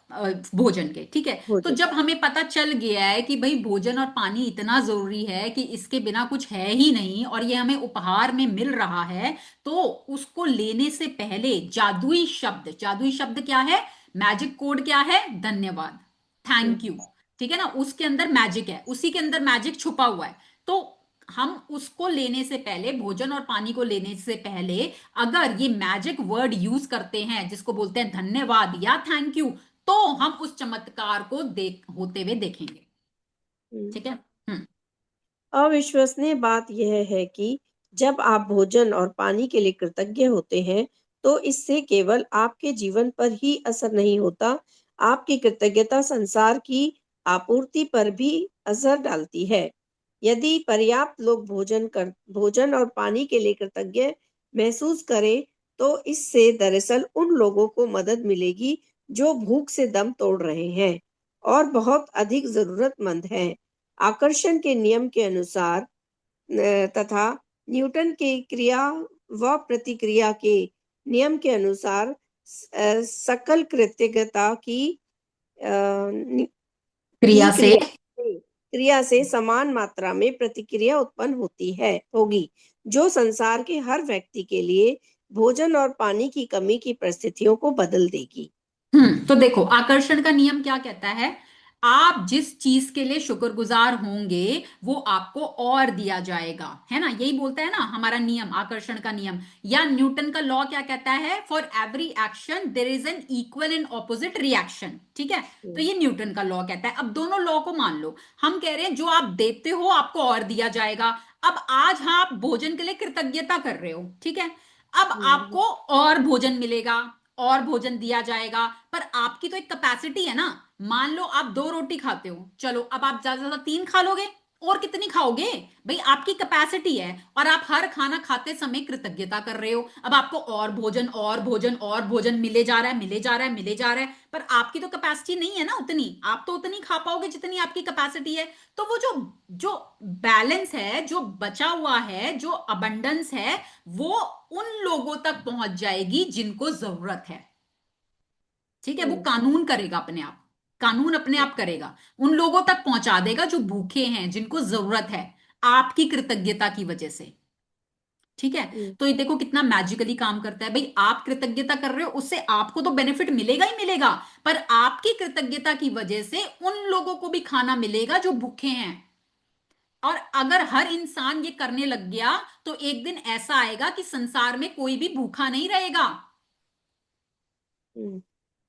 A: भोजन के। ठीक है, तो
C: भोजन
A: जब हमें पता चल गया है कि भाई भोजन और पानी इतना जरूरी है कि इसके बिना कुछ है ही नहीं और ये हमें उपहार में मिल रहा है, तो उसको लेने से पहले जादुई शब्द क्या है, मैजिक कोड क्या है, धन्यवाद, थैंक यू। ठीक है ना, उसके अंदर मैजिक है, उसी के अंदर मैजिक छुपा हुआ है। तो हम उसको लेने से पहले, भोजन और पानी को लेने से पहले, अगर ये मैजिक वर्ड यूज करते हैं जिसको बोलते हैं धन्यवाद या थैंक यू, तो हम उस चमत्कार को होते हुए देखेंगे। ठीक है।
C: अविश्वसनीय बात यह है कि जब आप भोजन और पानी के लिए कृतज्ञ होते हैं, तो इससे केवल आपके जीवन पर ही असर नहीं होता, आपकी कृतज्ञता संसार की आपूर्ति पर भी असर डालती है। यदि पर्याप्त लोग भोजन और पानी के लिए कृतज्ञ महसूस करें, तो इससे दरअसल उन लोगों को मदद मिलेगी जो भूख से दम तोड़ रहे हैं और बहुत अधिक जरूरतमंद हैं। आकर्षण के नियम के अनुसार तथा न्यूटन के क्रिया व प्रतिक्रिया के नियम के अनुसार सकल कृतज्ञता की
A: क्रिया से
C: क्रिया से समान मात्रा में प्रतिक्रिया उत्पन्न होगी, जो संसार के हर व्यक्ति के लिए भोजन और पानी की कमी की परिस्थितियों को बदल देगी।
A: तो देखो आकर्षण का नियम क्या कहता है, आप जिस चीज के लिए शुक्रगुजार होंगे वो आपको और दिया जाएगा, है ना, यही बोलता है ना हमारा नियम, आकर्षण का नियम। या न्यूटन का लॉ क्या कहता है, for every action there is an equal and opposite reaction. ठीक है, तो ये न्यूटन का लॉ कहता है। अब दोनों लॉ को मान लो, हम कह रहे हैं जो आप देते हो आपको और दिया जाएगा। अब आज हाँ आप भोजन के लिए कृतज्ञता कर रहे हो, ठीक है, अब आपको और भोजन मिलेगा, और भोजन दिया जाएगा। पर आपकी तो एक कैपेसिटी है ना, मान लो आप 2 रोटी खाते हो, चलो अब आप ज्यादा से ज्यादा 3 खा लोगे, और कितनी खाओगे? भाई आपकी कैपेसिटी है, और आप हर खाना खाते समय कृतज्ञता कर रहे हो। अब आपको और भोजन और भोजन और भोजन मिले जा रहा है, मिले जा रहा है, मिले जा रहा है, पर आपकी तो कैपेसिटी नहीं है ना उतनी। आप तो उतनी खा पाओगे जितनी आपकी कैपेसिटी है। तो वो जो जो बैलेंस है, जो बचा हुआ है, जो अबंडेंस है, वो उन लोगों तक पहुंच जाएगी जिनको जरूरत है। ठीक है, वो
C: हम्म,
A: कानून करेगा अपने आप। कानून अपने आप करेगा, उन लोगों तक पहुंचा देगा जो भूखे हैं, जिनको जरूरत है, आपकी कृतज्ञता की वजह से। ठीक है।
C: हम्म,
A: तो ये देखो कितना मैजिकली काम करता है। भाई आप कृतज्ञता कर रहे हो, उससे आपको तो बेनिफिट मिलेगा ही मिलेगा, पर आपकी कृतज्ञता की वजह से उन लोगों को भी खाना मिलेगा जो भूखे हैं। और अगर हर इंसान ये करने लग गया, तो एक दिन ऐसा आएगा कि संसार में कोई भी भूखा नहीं रहेगा।
C: हम्म,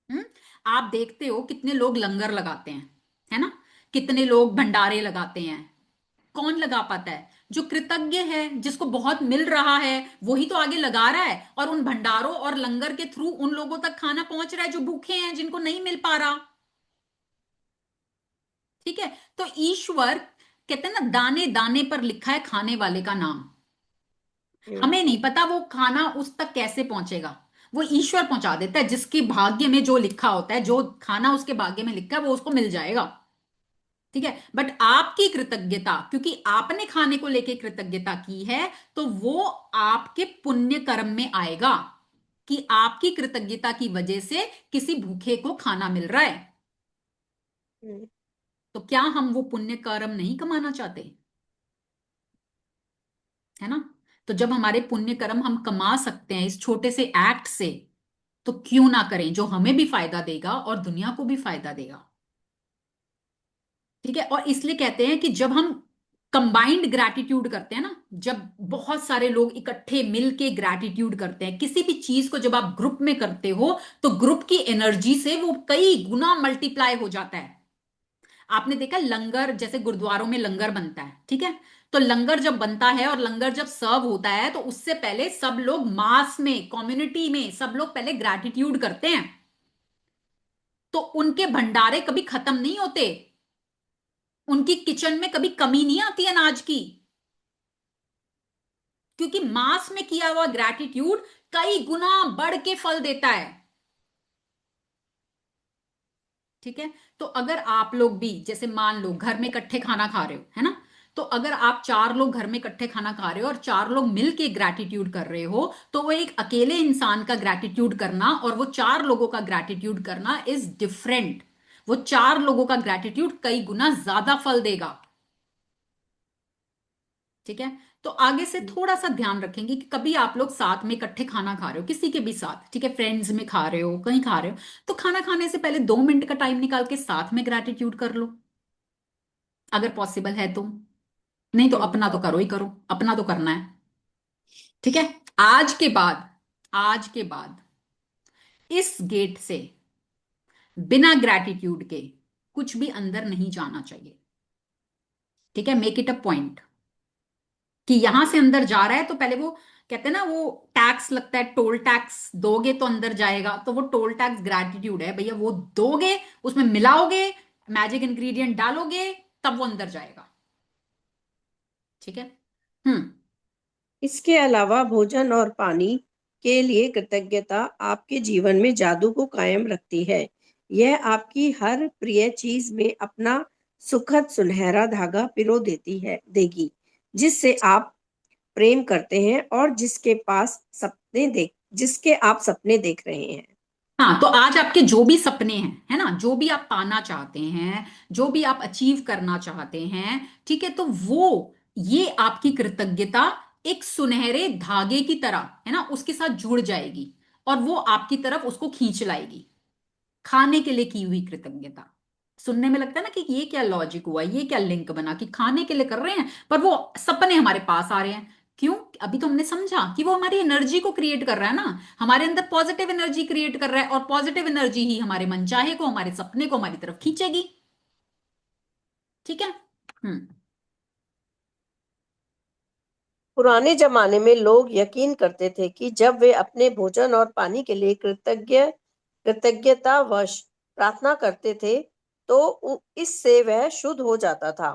A: हम्म। आप देखते हो कितने लोग लंगर लगाते हैं, है ना? कितने लोग भंडारे लगाते हैं। कौन लगा पाता है? जो कृतज्ञ है, जिसको बहुत मिल रहा है, वही तो आगे लगा रहा है, और उन भंडारों और लंगर के थ्रू उन लोगों तक खाना पहुंच रहा है जो भूखे हैं, जिनको नहीं मिल पा रहा। ठीक है। तो ईश्वर, कहते हैं ना, दाने दाने पर लिखा है खाने वाले का नाम।
C: हम्म,
A: हमें नहीं पता वो खाना उस तक कैसे पहुंचेगा, वो ईश्वर पहुंचा देता है। जिसके भाग्य में जो लिखा होता है, जो खाना उसके भाग्य में लिखा है, वो उसको मिल जाएगा। ठीक है। बट आपकी कृतज्ञता, क्योंकि आपने खाने को लेके कृतज्ञता की है, तो वो आपके पुण्य कर्म में आएगा, कि आपकी कृतज्ञता की वजह से किसी भूखे को खाना मिल रहा है।
C: हम्म,
A: तो क्या हम वो पुण्य कर्म नहीं कमाना चाहते? है ना? तो जब हमारे पुण्य कर्म हम कमा सकते हैं इस छोटे से एक्ट से, तो क्यों ना करें, जो हमें भी फायदा देगा और दुनिया को भी फायदा देगा। ठीक है। और इसलिए कहते हैं कि जब हम कंबाइंड ग्रैटिट्यूड करते हैं ना, जब बहुत सारे लोग इकट्ठे मिलके ग्रैटिट्यूड करते हैं किसी भी चीज को, जब आप ग्रुप में करते हो, तो ग्रुप की एनर्जी से वो कई गुना मल्टीप्लाई हो जाता है। आपने देखा लंगर, जैसे गुरुद्वारों में लंगर बनता है, ठीक है? तो लंगर जब बनता है और लंगर जब सर्व होता है, तो उससे पहले सब लोग मास में, कम्युनिटी में सब लोग पहले ग्रैटिट्यूड करते हैं। तो उनके भंडारे कभी खत्म नहीं होते, उनकी किचन में कभी कमी नहीं आती अनाज की, क्योंकि मास में किया हुआ ग्रैटिट्यूड कई गुना बढ़ के फल देता है। ठीक है। तो अगर आप लोग भी, जैसे मान लो घर में इकट्ठे खाना खा रहे हो, है ना? तो अगर आप चार लोग घर में इकट्ठे खाना खा रहे हो और चार लोग मिलके ग्रैटिट्यूड कर रहे हो, तो वो एक अकेले इंसान का ग्रैटिट्यूड करना और वो चार लोगों का ग्रैटिट्यूड करना इज डिफरेंट। वो चार लोगों का ग्रैटिट्यूड कई गुना ज्यादा फल देगा। ठीक है। तो आगे से
C: हम्म,
A: थोड़ा सा ध्यान रखेंगे कि कभी आप लोग साथ में इकट्ठे खाना खा रहे हो, किसी के भी साथ, ठीक है, फ्रेंड्स में खा रहे हो, कहीं खा रहे हो, तो खाना खाने से पहले 2 मिनट का टाइम निकाल के साथ में ग्रैटिट्यूड कर लो, अगर पॉसिबल है तो। नहीं तो
C: हम्म,
A: अपना तो करो ही करो, अपना तो करना है। ठीक है। आज के बाद, आज के बाद इस गेट से बिना ग्रैटिट्यूड के कुछ भी अंदर नहीं जाना चाहिए। ठीक है। मेक इट अ पॉइंट कि यहां से अंदर जा रहा है, तो पहले वो कहते हैं ना, वो टैक्स लगता है, टोल टैक्स दोगे तो अंदर जाएगा। तो वो टोल टैक्स ग्रैटिट्यूड है भैया, वो दोगे, उसमें मिलाओगे, मैजिक इंग्रेडिएंट डालोगे, तब वो अंदर जाएगा। ठीक है। हम्म।
C: इसके अलावा भोजन और पानी के लिए कृतज्ञता आपके जीवन में जादू को कायम रखती है। यह आपकी हर प्रिय चीज में अपना सुखद सुनहरा धागा पिरो देती है देगी, जिससे आप प्रेम करते हैं और जिसके आप सपने देख रहे हैं।
A: हाँ, तो आज आपके जो भी सपने हैं, है ना, जो भी आप पाना चाहते हैं, जो भी आप अचीव करना चाहते हैं, ठीक है, तो वो, ये आपकी कृतज्ञता एक सुनहरे धागे की तरह, है ना, उसके साथ जुड़ जाएगी, और वो आपकी तरफ उसको खींच लाएगी। खाने के लिए की हुई कृतज्ञता। सुनने में लगता है ना कि ये क्या लॉजिक हुआ, ये क्या लिंक बना कि खाने के लिए कर रहे हैं, पर वो सपने हमारे पास आ रहे हैं। क्यों? अभी तो हमने समझा कि वो हमारी एनर्जी को क्रिएट कर रहा है ना, हमारे अंदर पॉजिटिव एनर्जी क्रिएट कर रहा है, और पॉजिटिव एनर्जी ही हमारे मनचाहे को, हमारे सपने को हमारी तरफ खींचेगी। ठीक है। हम्म।
C: पुराने जमाने में लोग यकीन करते थे कि जब वे अपने भोजन और पानी के लिए कृतज्ञतावश प्रार्थना करते थे, तो इससे वह शुद्ध हो जाता था।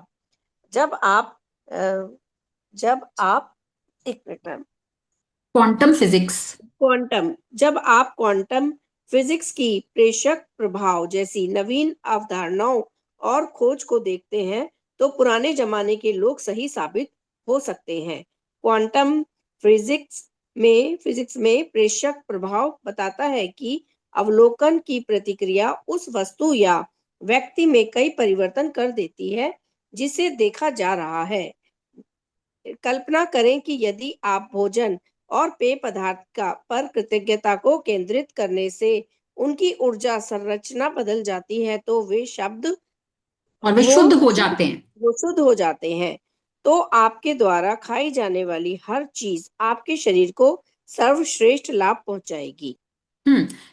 C: जब आप जब आप एक minute ma'am
A: quantum physics.
C: Quantum जब आप क्वांटम फिजिक्स की प्रेषक प्रभाव जैसी नवीन अवधारणाओं और खोज को देखते हैं तो पुराने जमाने के लोग सही साबित हो सकते हैं। क्वांटम फिजिक्स में प्रेषक प्रभाव बताता है कि अवलोकन की प्रतिक्रिया उस वस्तु या व्यक्ति में कई परिवर्तन कर देती है जिसे देखा जा रहा है। कल्पना करें कि यदि आप भोजन और पेय पदार्थ का पर कृतज्ञता को केंद्रित करने से उनकी ऊर्जा संरचना बदल जाती है तो वे शब्द
A: और वे
C: वो
A: शुद्ध हो जाते हैं।
C: वो शुद्ध हो जाते हैं। तो आपके द्वारा खाई जाने वाली हर चीज आपके शरीर को सर्वश्रेष्ठ लाभ पहुंचाएगी।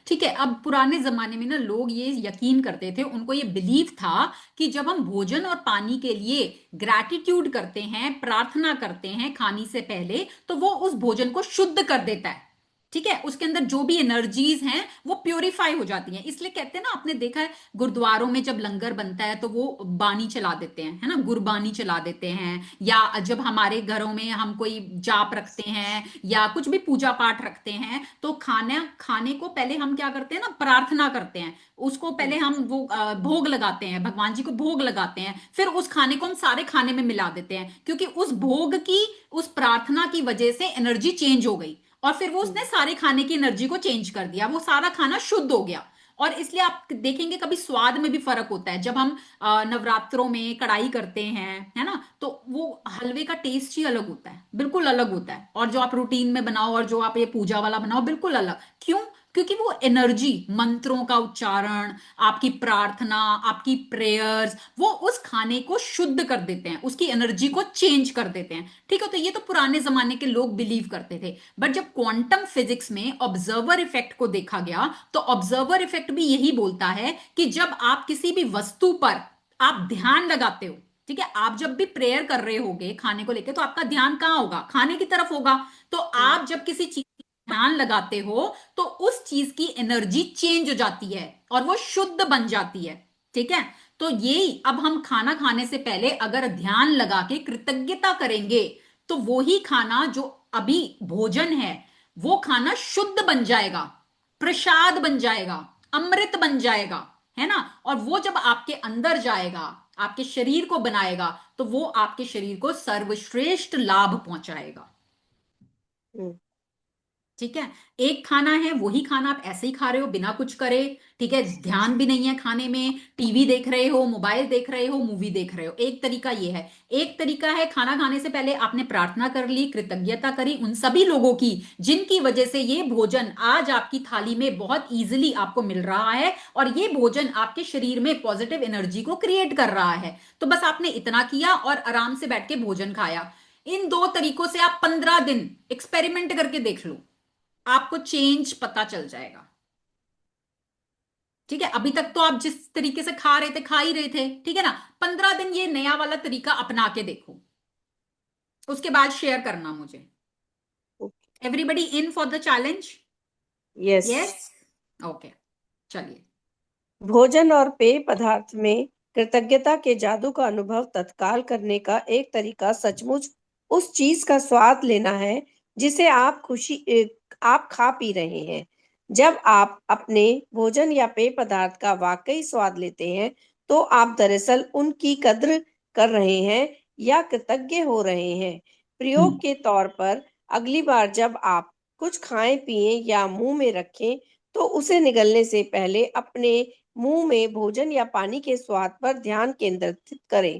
A: ठीक है। अब पुराने जमाने में ना लोग ये यकीन करते थे, उनको ये बिलीव था कि जब हम भोजन और पानी के लिए ग्रैटिट्यूड करते हैं, प्रार्थना करते हैं खाने से पहले, तो वो उस भोजन को शुद्ध कर देता है। ठीक है, उसके अंदर जो भी एनर्जीज हैं वो प्योरीफाई हो जाती हैं। इसलिए कहते हैं ना, आपने देखा है गुरुद्वारों में जब लंगर बनता है तो वो बानी चला देते हैं, है ना, गुरबानी चला देते हैं। या जब हमारे घरों में हम कोई जाप रखते हैं या कुछ भी पूजा पाठ रखते हैं तो खाना खाने को पहले हम क्या करते हैं ना, प्रार्थना करते हैं। उसको पहले हम वो भोग लगाते हैं, भगवान जी को भोग लगाते हैं, फिर उस खाने को हम सारे खाने में मिला देते हैं, क्योंकि उस भोग की, उस प्रार्थना की वजह से एनर्जी चेंज हो गई और फिर वो उसने सारे खाने की एनर्जी को चेंज कर दिया, वो सारा खाना शुद्ध हो गया। और इसलिए आप देखेंगे कभी स्वाद में भी फर्क होता है। जब हम नवरात्रों में कढ़ाई करते हैं, है ना, तो वो हलवे का टेस्ट ही अलग होता है, बिल्कुल अलग होता है। और जो आप रूटीन में बनाओ और जो आप ये पूजा वाला बनाओ, बिल्कुल अलग। क्यों? क्योंकि वो एनर्जी, मंत्रों का उच्चारण, आपकी प्रार्थना, आपकी प्रेयर्स, वो उस खाने को शुद्ध कर देते हैं, उसकी एनर्जी को चेंज कर देते हैं। ठीक है, तो ये तो पुराने जमाने के लोग बिलीव करते थे। बट जब क्वांटम फिजिक्स में ऑब्जर्वर इफेक्ट को देखा गया तो ऑब्जर्वर इफेक्ट भी यही बोलता है कि जब आप किसी भी वस्तु पर आप ध्यान लगाते हो, ठीक है, आप जब भी प्रेयर कर रहे होगे खाने को लेके, तो आपका ध्यान कहां होगा? खाने की तरफ होगा। तो आप जब किसी चीज ध्यान लगाते हो तो उस चीज की एनर्जी चेंज हो जाती है और वो शुद्ध बन जाती है। ठीक है, तो यही अब हम खाना खाने से पहले अगर ध्यान लगा के कृतज्ञता करेंगे तो वो ही खाना जो अभी भोजन है वो खाना शुद्ध बन जाएगा, प्रसाद बन जाएगा, अमृत बन जाएगा, है ना। और वो जब आपके अंदर जाएगा, आपके शरीर को बनाएगा, तो वो आपके शरीर को सर्वश्रेष्ठ लाभ पहुंचाएगा।
C: हम्म,
A: ठीक है, एक खाना है, वही खाना आप ऐसे ही खा रहे हो बिना कुछ करे। ठीक है, ध्यान भी नहीं है खाने में, टीवी देख रहे हो, मोबाइल देख रहे हो, मूवी देख रहे हो। एक तरीका ये है। एक तरीका है, खाना खाने से पहले आपने प्रार्थना कर ली, कृतज्ञता करी उन सभी लोगों की जिनकी वजह से ये भोजन आज आपकी थाली में बहुत इजीली आपको मिल रहा है और ये भोजन आपके शरीर में पॉजिटिव एनर्जी को क्रिएट कर रहा है। तो बस आपने इतना किया और आराम से बैठ के भोजन खाया। इन दो तरीकों से आप 15 दिन एक्सपेरिमेंट करके देख लो, आपको चेंज पता चल जाएगा। ठीक है, अभी तक तो आप जिस तरीके से खा रहे थे खा ही रहे थे, ठीक है ना। 15 दिन ये नया वाला तरीका अपना के देखो, उसके बाद शेयर करना मुझे। Everybody in for the challenge?
C: Yes.
A: Yes, okay, चलिए।
C: भोजन और पेय पदार्थ में कृतज्ञता के जादू का अनुभव तत्काल करने का एक तरीका सचमुच उस चीज का स्वाद लेना है जिसे आप खा पी रहे हैं। जब आप अपने भोजन या पेय पदार्थ का वाकई स्वाद लेते हैं तो आप दरअसल उनकी कद्र कर रहे हैं या कृतज्ञ हो रहे हैं। प्रयोग के तौर पर, अगली बार जब आप कुछ खाएं पिएं या मुंह में रखें तो उसे निगलने से पहले अपने मुंह में भोजन या पानी के स्वाद पर ध्यान केंद्रित करें।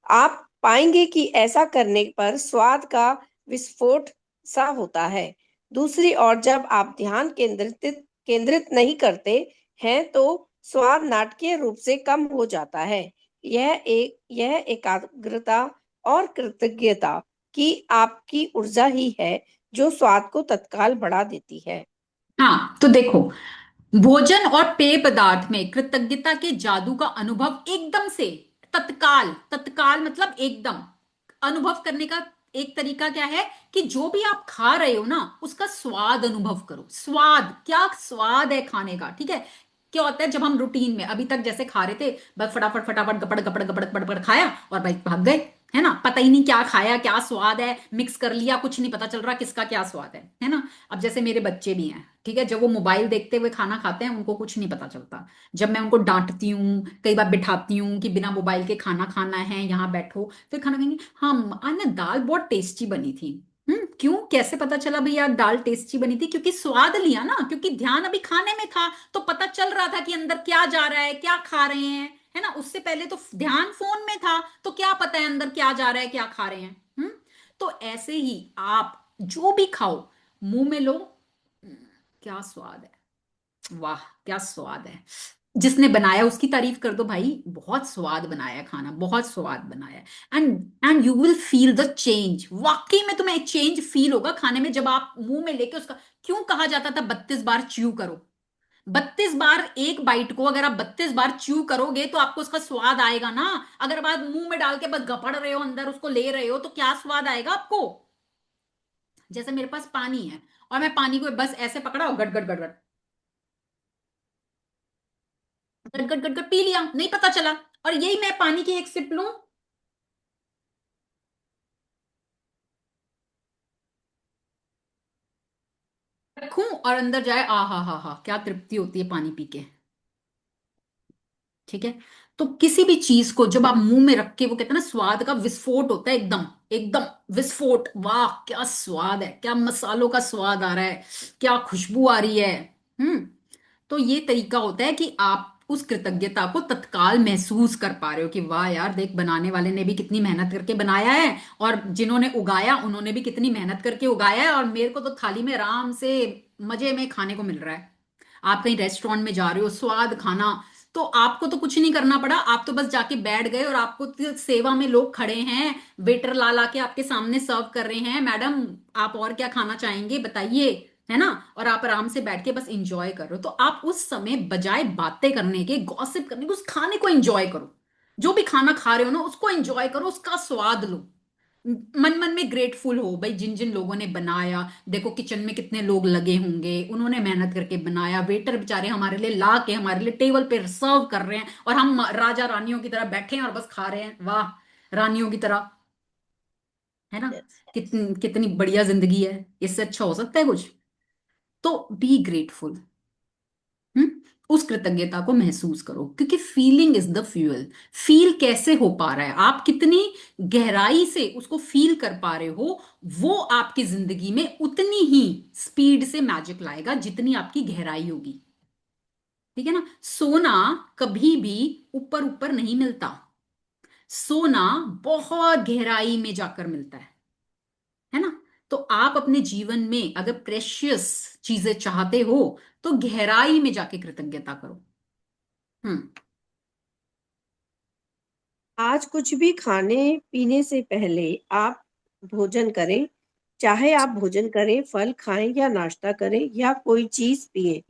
C: आप पाएंगे कि ऐसा करने पर स्वाद का विस्फोट सा होता है। दूसरी ओर, जब आप ध्यान केंद्रित नहीं करते हैं तो स्वाद नाटकीय रूप से कम हो जाता है। यह एकाग्रता और कृतज्ञता की आपकी ऊर्जा ही है जो स्वाद को तत्काल बढ़ा देती है।
A: हाँ, तो देखो, भोजन और पेय पदार्थ में कृतज्ञता के जादू का अनुभव एकदम से, तत्काल, तत्काल मतलब एकदम अनुभव करने का एक तरीका क्या है कि जो भी आप खा रहे हो ना उसका स्वाद अनुभव करो। स्वाद, क्या स्वाद है खाने का। ठीक है, क्या होता है जब हम रूटीन में अभी तक जैसे खा रहे थे, बस फटाफट फटाफट गपड़ गपड़ गपड़ गपड़ गपड़ खाया और भाई भाग गए, है ना, पता ही नहीं क्या खाया, क्या स्वाद है, मिक्स कर लिया, कुछ नहीं पता चल रहा किसका क्या स्वाद है ना। अब जैसे मेरे बच्चे भी हैं, ठीक है, जब वो मोबाइल देखते हुए खाना खाते हैं उनको कुछ नहीं पता चलता। जब मैं उनको डांटती हूँ, कई बार बिठाती हूँ कि बिना मोबाइल के खाना खाना है, यहाँ बैठो, फिर खाना खाएंगे। हाँ, आज ना दाल बहुत टेस्टी बनी थी। क्यों, कैसे पता चला भैया दाल टेस्टी बनी थी? क्योंकि स्वाद लिया ना, क्योंकि ध्यान अभी खाने में था, तो पता चल रहा था कि अंदर क्या जा रहा है, क्या खा रहे हैं, है ना। उससे पहले तो ध्यान फोन में था, तो क्या पता है अंदर क्या जा रहा है, क्या खा रहे हैं। तो ऐसे ही आप जो भी खाओ, मुंह में लो, क्या स्वाद है, वाह क्या स्वाद है। जिसने बनाया उसकी तारीफ कर दो भाई, बहुत स्वाद बनाया है खाना, बहुत स्वाद बनाया है। And you will feel the change, वाकई में तुम्हें एक चेंज फील होगा खाने में, जब आप मुंह में लेके उसका, क्यों कहा जाता था 32 बार च्यू करो? 32 बार एक बाइट को अगर आप 32 बार च्यू करोगे तो आपको उसका स्वाद आएगा ना। अगर आप मुंह में डाल के बस गपड़ रहे हो, अंदर उसको ले रहे हो, तो क्या स्वाद आएगा आपको? जैसे मेरे पास पानी है और मैं पानी को बस ऐसे पकड़ा और गट गट गट गट गट गट गट गट पी लिया, नहीं पता चला। और यही मैं पानी की एक सिप लूं, रखूं और अंदर जाए, आ हा, क्या तृप्ति होती है पानी पी के। ठीक है। तो किसी भी चीज को जब आप मुंह में रख के, वो कहते हैं ना स्वाद का विस्फोट होता है, एकदम एकदम विस्फोट, वाह क्या स्वाद है, क्या मसालों का स्वाद आ रहा है, क्या खुशबू आ रही है। हम्म तो ये तरीका होता है कि आप उस कृतज्ञता को तत्काल महसूस कर पा रहे हो कि वाह यार देख, बनाने वाले ने भी कितनी मेहनत करके बनाया है, और जिन्होंने उगाया उन्होंने भी कितनी मेहनत करके उगाया है, और मेरे को तो थाली में आराम से मजे में खाने को मिल रहा है। आप कहीं रेस्टोरेंट में जा रहे हो, स्वाद खाना, तो आपको तो कुछ नहीं करना पड़ा, आप तो बस जाके बैठ गए, और आपको तो सेवा में लोग खड़े हैं, वेटर ला ला के आपके सामने सर्व कर रहे हैं, मैडम आप और क्या खाना चाहेंगे बताइए, है ना। और आप आराम से बैठ के बस इंजॉय कर रहे हो। तो आप उस समय बजाय बातें करने के, गॉसिप करने के, उस खाने को एंजॉय करो। जो भी खाना खा रहे हो ना, उसको एंजॉय करो, उसका स्वाद लो। मन मन में ग्रेटफुल हो भाई, जिन जिन लोगों ने बनाया, देखो किचन में कितने लोग लगे होंगे, उन्होंने मेहनत करके बनाया, वेटर बेचारे हमारे लिए ला के हमारे लिए टेबल पे सर्व कर रहे हैं, और हम राजा रानियों की तरह बैठे हैं और बस खा रहे हैं, वाह, रानियों की तरह, है ना।
C: Yes.
A: कितनी कितनी बढ़िया जिंदगी है, इससे अच्छा हो सकता है कुछ? तो बी ग्रेटफुल। हम्म उस कृतज्ञता को महसूस करो, क्योंकि feeling is the fuel. Feel कैसे हो पा रहा है, आप कितनी गहराई से उसको फील कर पा रहे हो, वो आपकी जिंदगी में उतनी ही स्पीड से मैजिक लाएगा जितनी आपकी गहराई होगी। ठीक है ना। सोना कभी भी ऊपर ऊपर नहीं मिलता, सोना बहुत गहराई में जाकर मिलता है ना। तो आप अपने जीवन में अगर प्रेशियस चीजें चाहते हो, तो गहराई में जाके कृतज्ञता करो। हम्म
C: आज कुछ भी खाने पीने से पहले आप भोजन करें। चाहे आप भोजन करें, फल खाएं या नाश्ता करें या कोई चीज पिए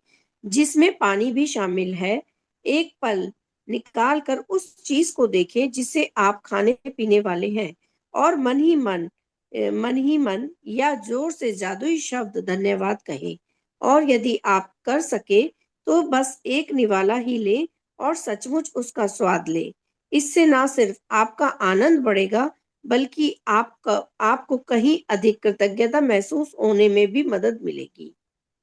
C: जिसमें पानी भी शामिल है, एक पल निकाल कर उस चीज को देखें जिसे आप खाने पीने वाले हैं, और मन ही मन या जोर से जादुई शब्द धन्यवाद कहें। और यदि आप कर सके तो बस एक निवाला ही ले और सचमुच उसका स्वाद ले। इससे ना सिर्फ आपका आनंद बढ़ेगा, बल्कि आपको कहीं अधिक कृतज्ञता महसूस होने में भी मदद मिलेगी।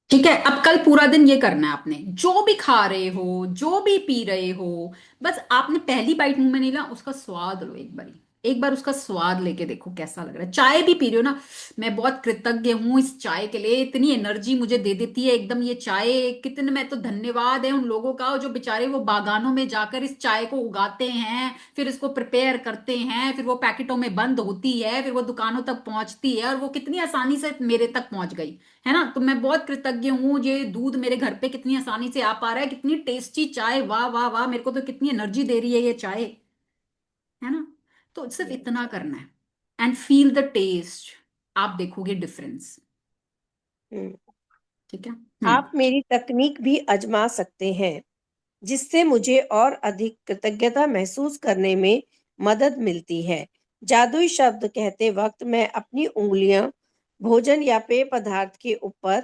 A: ठीक है। अब कल पूरा दिन ये करना है आपने, जो भी खा रहे हो, जो भी पी रहे हो, बस आपने पहली बाइट मुंह में नहीं ला, उसका स्वाद लो एक बारी, एक बार उसका स्वाद लेके देखो कैसा लग रहा है। चाय भी पी रहे हो ना, मैं बहुत कृतज्ञ हूं इस चाय के लिए, इतनी एनर्जी मुझे दे देती है एकदम ये चाय, कितने, मैं तो धन्यवाद है उन लोगों का जो बेचारे वो बागानों में जाकर इस चाय को उगाते हैं, फिर इसको प्रिपेयर करते हैं, फिर वो पैकेटों में बंद होती है, फिर वो दुकानों तक पहुंचती है, और वो कितनी आसानी से मेरे तक पहुंच गई, है ना। तो मैं बहुत कृतज्ञ हूँ, ये दूध मेरे घर पे कितनी आसानी से आ पा रहा है, कितनी टेस्टी चाय, वाह वाह वाह, मेरे को तो कितनी एनर्जी दे रही है ये चाय, है ना। तो सिर्फ इतना करना है, एंड फील द टेस्ट, आप देखोगे डिफरेंस।
C: हम्म।
A: ठीक है।
C: आप मेरी तकनीक भी आजमा सकते हैं, जिससे मुझे और अधिक कृतज्ञता महसूस करने में मदद मिलती है। जादुई शब्द कहते वक्त मैं अपनी उंगलियां भोजन या पेय पदार्थ के ऊपर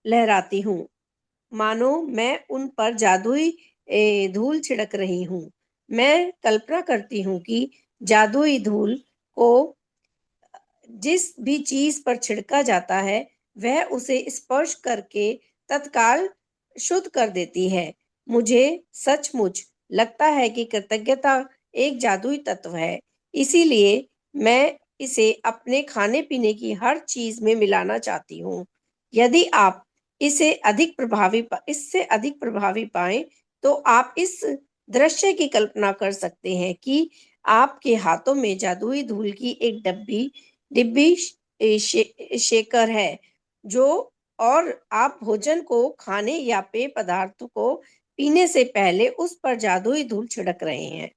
C: लहराती हूँ, मानो मैं उन पर जादुई धूल छिड़क रही हूँ। मैं कल्पना करती हूँ कि जादुई धूल को जिस भी चीज पर छिड़का जाता है वह उसे स्पर्श करके तत्काल शुद्ध कर देती है। मुझे सचमुच लगता है कि कृतज्ञता एक जादुई तत्व है, इसीलिए मैं इसे अपने खाने पीने की हर चीज में मिलाना चाहती हूँ। यदि आप इससे अधिक प्रभावी पाएं तो आप इस दृश्य की कल्पना कर सकते हैं कि आपके हाथों में जादुई धूल की एक डिब्बी शेकर है जो और आप भोजन को खाने या पेय पदार्थ को पीने से पहले उस पर जादुई धूल छिड़क रहे हैं।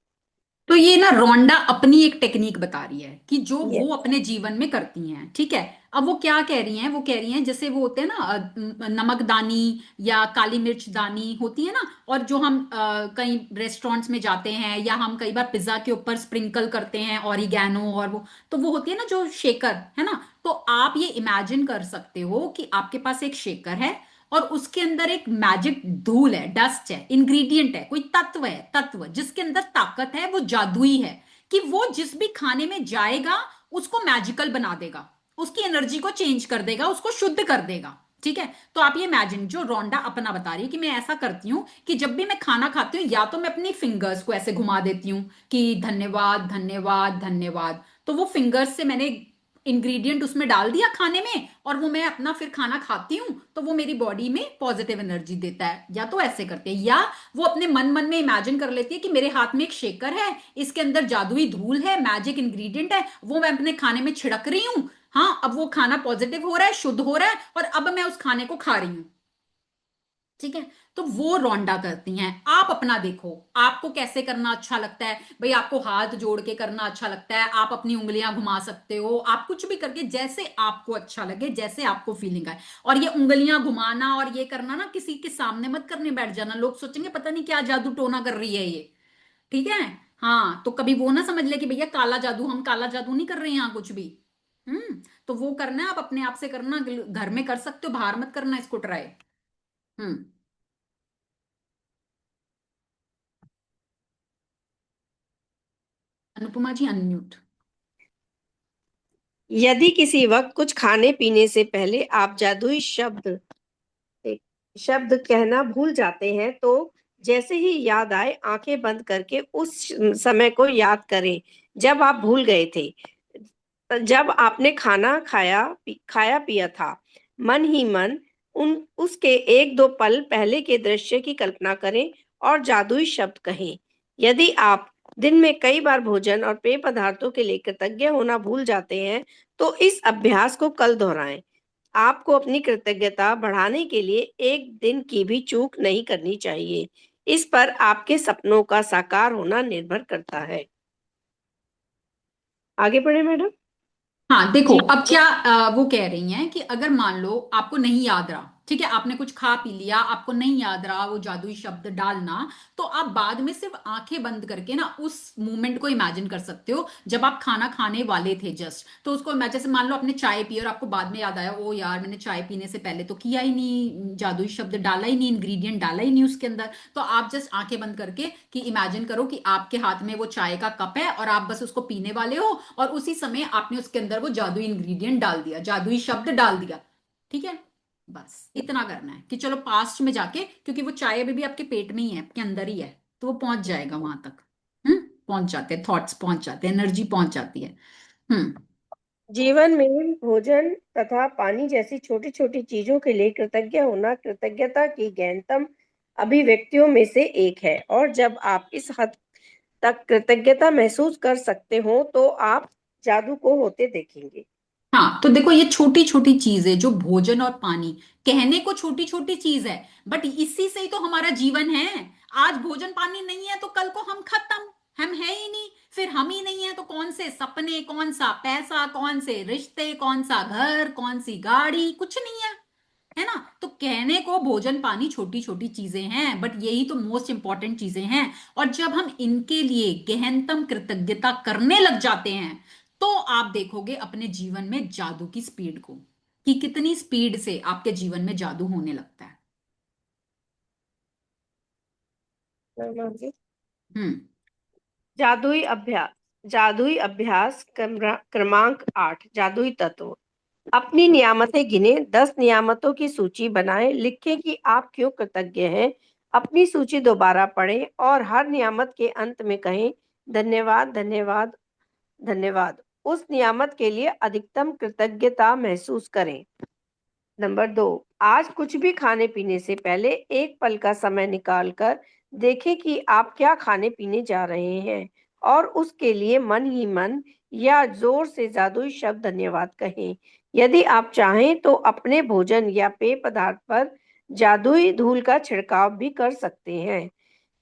A: तो ये ना रोंडा अपनी एक टेक्निक बता रही है कि जो वो
C: यस।
A: अपने जीवन में करती हैं, ठीक है। अब वो क्या कह रही हैं, वो कह रही हैं जैसे वो होते हैं ना नमक दानी या काली मिर्च दानी होती है ना, और जो हम कई रेस्टोरेंट्स में जाते हैं या हम कई बार पिज्जा के ऊपर स्प्रिंकल करते हैं ऑरिगेनो और वो, तो वो होती है ना जो शेकर है ना। तो आप ये इमेजिन कर सकते हो कि आपके पास एक शेकर है और उसके अंदर एक मैजिक धूल है, डस्ट है, इंग्रेडिएंट है, कोई तत्व है, तत्व जिसके अंदर ताकत है, वो जादुई है कि वो जिस भी खाने में जाएगा उसको मैजिकल बना देगा, उसकी एनर्जी को चेंज कर देगा, उसको शुद्ध कर देगा। ठीक है। तो आप ये इमेजिन, जो रोंडा अपना बता रही है कि मैं ऐसा करती हूँ कि जब भी मैं खाना खाती हूँ या तो मैं अपनी फिंगर्स को ऐसे घुमा देती हूँ कि धन्यवाद धन्यवाद धन्यवाद, तो वो फिंगर्स से मैंने इंग्रेडिएंट उसमें डाल दिया खाने में और वो मैं अपना फिर खाना खाती हूँ तो वो मेरी बॉडी में पॉजिटिव एनर्जी देता है। या तो ऐसे करते हैं, या वो अपने मन मन में इमेजिन कर लेती है कि मेरे हाथ में एक शेकर है, इसके अंदर जादुई धूल है, मैजिक इंग्रेडिएंट है, वो मैं अपने खाने में छिड़क रही हूँ। हाँ, अब वो खाना पॉजिटिव हो रहा है, शुद्ध हो रहा है, और अब मैं उस खाने को खा रही हूँ। ठीक है। तो वो रोंडा करती हैं। आप अपना देखो, आपको कैसे करना अच्छा लगता है भाई, आपको हाथ जोड़ के करना अच्छा लगता है, आप अपनी उंगलियां घुमा सकते हो, आप कुछ भी करके जैसे आपको अच्छा लगे, जैसे आपको फीलिंग आए। और ये उंगलियां घुमाना और ये करना ना किसी के सामने मत करने बैठ जाना, लोग सोचेंगे पता नहीं क्या जादू टोना कर रही है ये। ठीक है। हाँ, तो कभी वो ना समझ ले कि भैया काला जादू, हम काला जादू नहीं कर रहे हैं यहाँ कुछ भी। तो वो करना है आप अपने आप से करना, घर में कर सकते हो, बाहर मत करना इसको ट्राई। हम्म। अनुपमा जी अनम्यूट।
C: यदि किसी वक्त कुछ खाने पीने से पहले आप जादुई शब्द कहना भूल जाते हैं तो जैसे ही याद आए आंखें बंद करके उस समय को याद करें जब आप भूल गए थे, जब आपने खाया पिया था। मन ही मन उन उसके एक दो पल पहले के दृश्य की कल्पना करें और जादुई शब्द कहें। यदि आप दिन में कई बार भोजन और पेय पदार्थों के लिए कृतज्ञ होना भूल जाते हैं तो इस अभ्यास को कल दोहराएं। आपको अपनी कृतज्ञता बढ़ाने के लिए एक दिन की भी चूक नहीं करनी चाहिए। इस पर आपके सपनों का साकार होना निर्भर करता है। आगे बढ़े मैडम।
A: हाँ देखो,
C: जी।
A: अब क्या वो कह रही हैं कि अगर मान लो आपको नहीं याद रहा, ठीक है, आपने कुछ खा पी लिया, आपको नहीं याद रहा वो जादुई शब्द डालना, तो आप बाद में सिर्फ आंखें बंद करके ना उस मोमेंट को इमेजिन कर सकते हो जब आप खाना खाने वाले थे जस्ट। तो उसको जैसे मान लो आपने चाय पी और आपको बाद में याद आया, ओ यार मैंने चाय पीने से पहले तो किया ही नहीं, जादुई शब्द डाला ही नहीं, इंग्रेडिएंट डाला ही नहीं उसके अंदर। तो आप जस्ट आंखें बंद करके कि इमेजिन करो कि आपके हाथ में वो चाय का कप है और आप बस उसको पीने वाले हो, और उसी समय आपने उसके अंदर वो जादुई इंग्रेडिएंट डाल दिया, जादुई शब्द डाल दिया। ठीक है। बस इतना करना है कि चलो पास्ट में जाके, क्योंकि वो चाय अभी भी आपके पेट में ही है, आपके अंदर ही है, तो वो पहुंच जाएगा वहां तक। पहुंच जाते हैं, थॉट्स पहुंच जाते हैं, एनर्जी पहुंच जाती है। हम्म।
C: जीवन में भोजन तथा पानी जैसी छोटी छोटी चीजों के लिए कृतज्ञ होना कृतज्ञता की गहनतम अभिव्यक्तियों में से एक है, और जब आप इस हद तक कृतज्ञता महसूस कर सकते हो तो आप जादू को होते देखेंगे।
A: हाँ, तो देखो ये छोटी छोटी चीज है जो भोजन और पानी, कहने को छोटी छोटी चीज है, बट इसी से ही तो हमारा जीवन है। आज भोजन पानी नहीं है तो कल को हम खत्म, हम है ही नहीं। फिर हम ही नहीं है तो कौन से सपने, कौन सा पैसा, कौन से रिश्ते, कौन सा घर, कौन सी गाड़ी, कुछ नहीं है। है ना। तो कहने को भोजन पानी छोटी छोटी चीजें हैं, बट यही तो मोस्ट इंपॉर्टेंट चीजें हैं। और जब हम इनके लिए गहनतम कृतज्ञता करने लग जाते हैं तो आप देखोगे अपने जीवन में जादू की स्पीड को, कि कितनी स्पीड से आपके जीवन में जादू होने लगता है। हम्म।
C: जादुई अभ्यास। जादुई अभ्यास क्रमांक 8, जादुई तत्व। अपनी नियामतें गिने, 10 नियामतों की सूची बनाएं, लिखें कि आप क्यों कृतज्ञ हैं। अपनी सूची दोबारा पढ़ें और हर नियामत के अंत में कहें, धन्यवाद, धन्यवाद, धन्यवाद। उस नियामत के लिए अधिकतम कृतज्ञता महसूस करें। नंबर 2, आज कुछ भी खाने पीने से पहले एक पल का समय निकालकर देखें कि आप क्या खाने पीने जा रहे हैं और उसके लिए मन ही मन या जोर से जादुई शब्द धन्यवाद कहें। यदि आप चाहें तो अपने भोजन या पेय पदार्थ पर जादुई धूल का छिड़काव भी कर सकते हैं।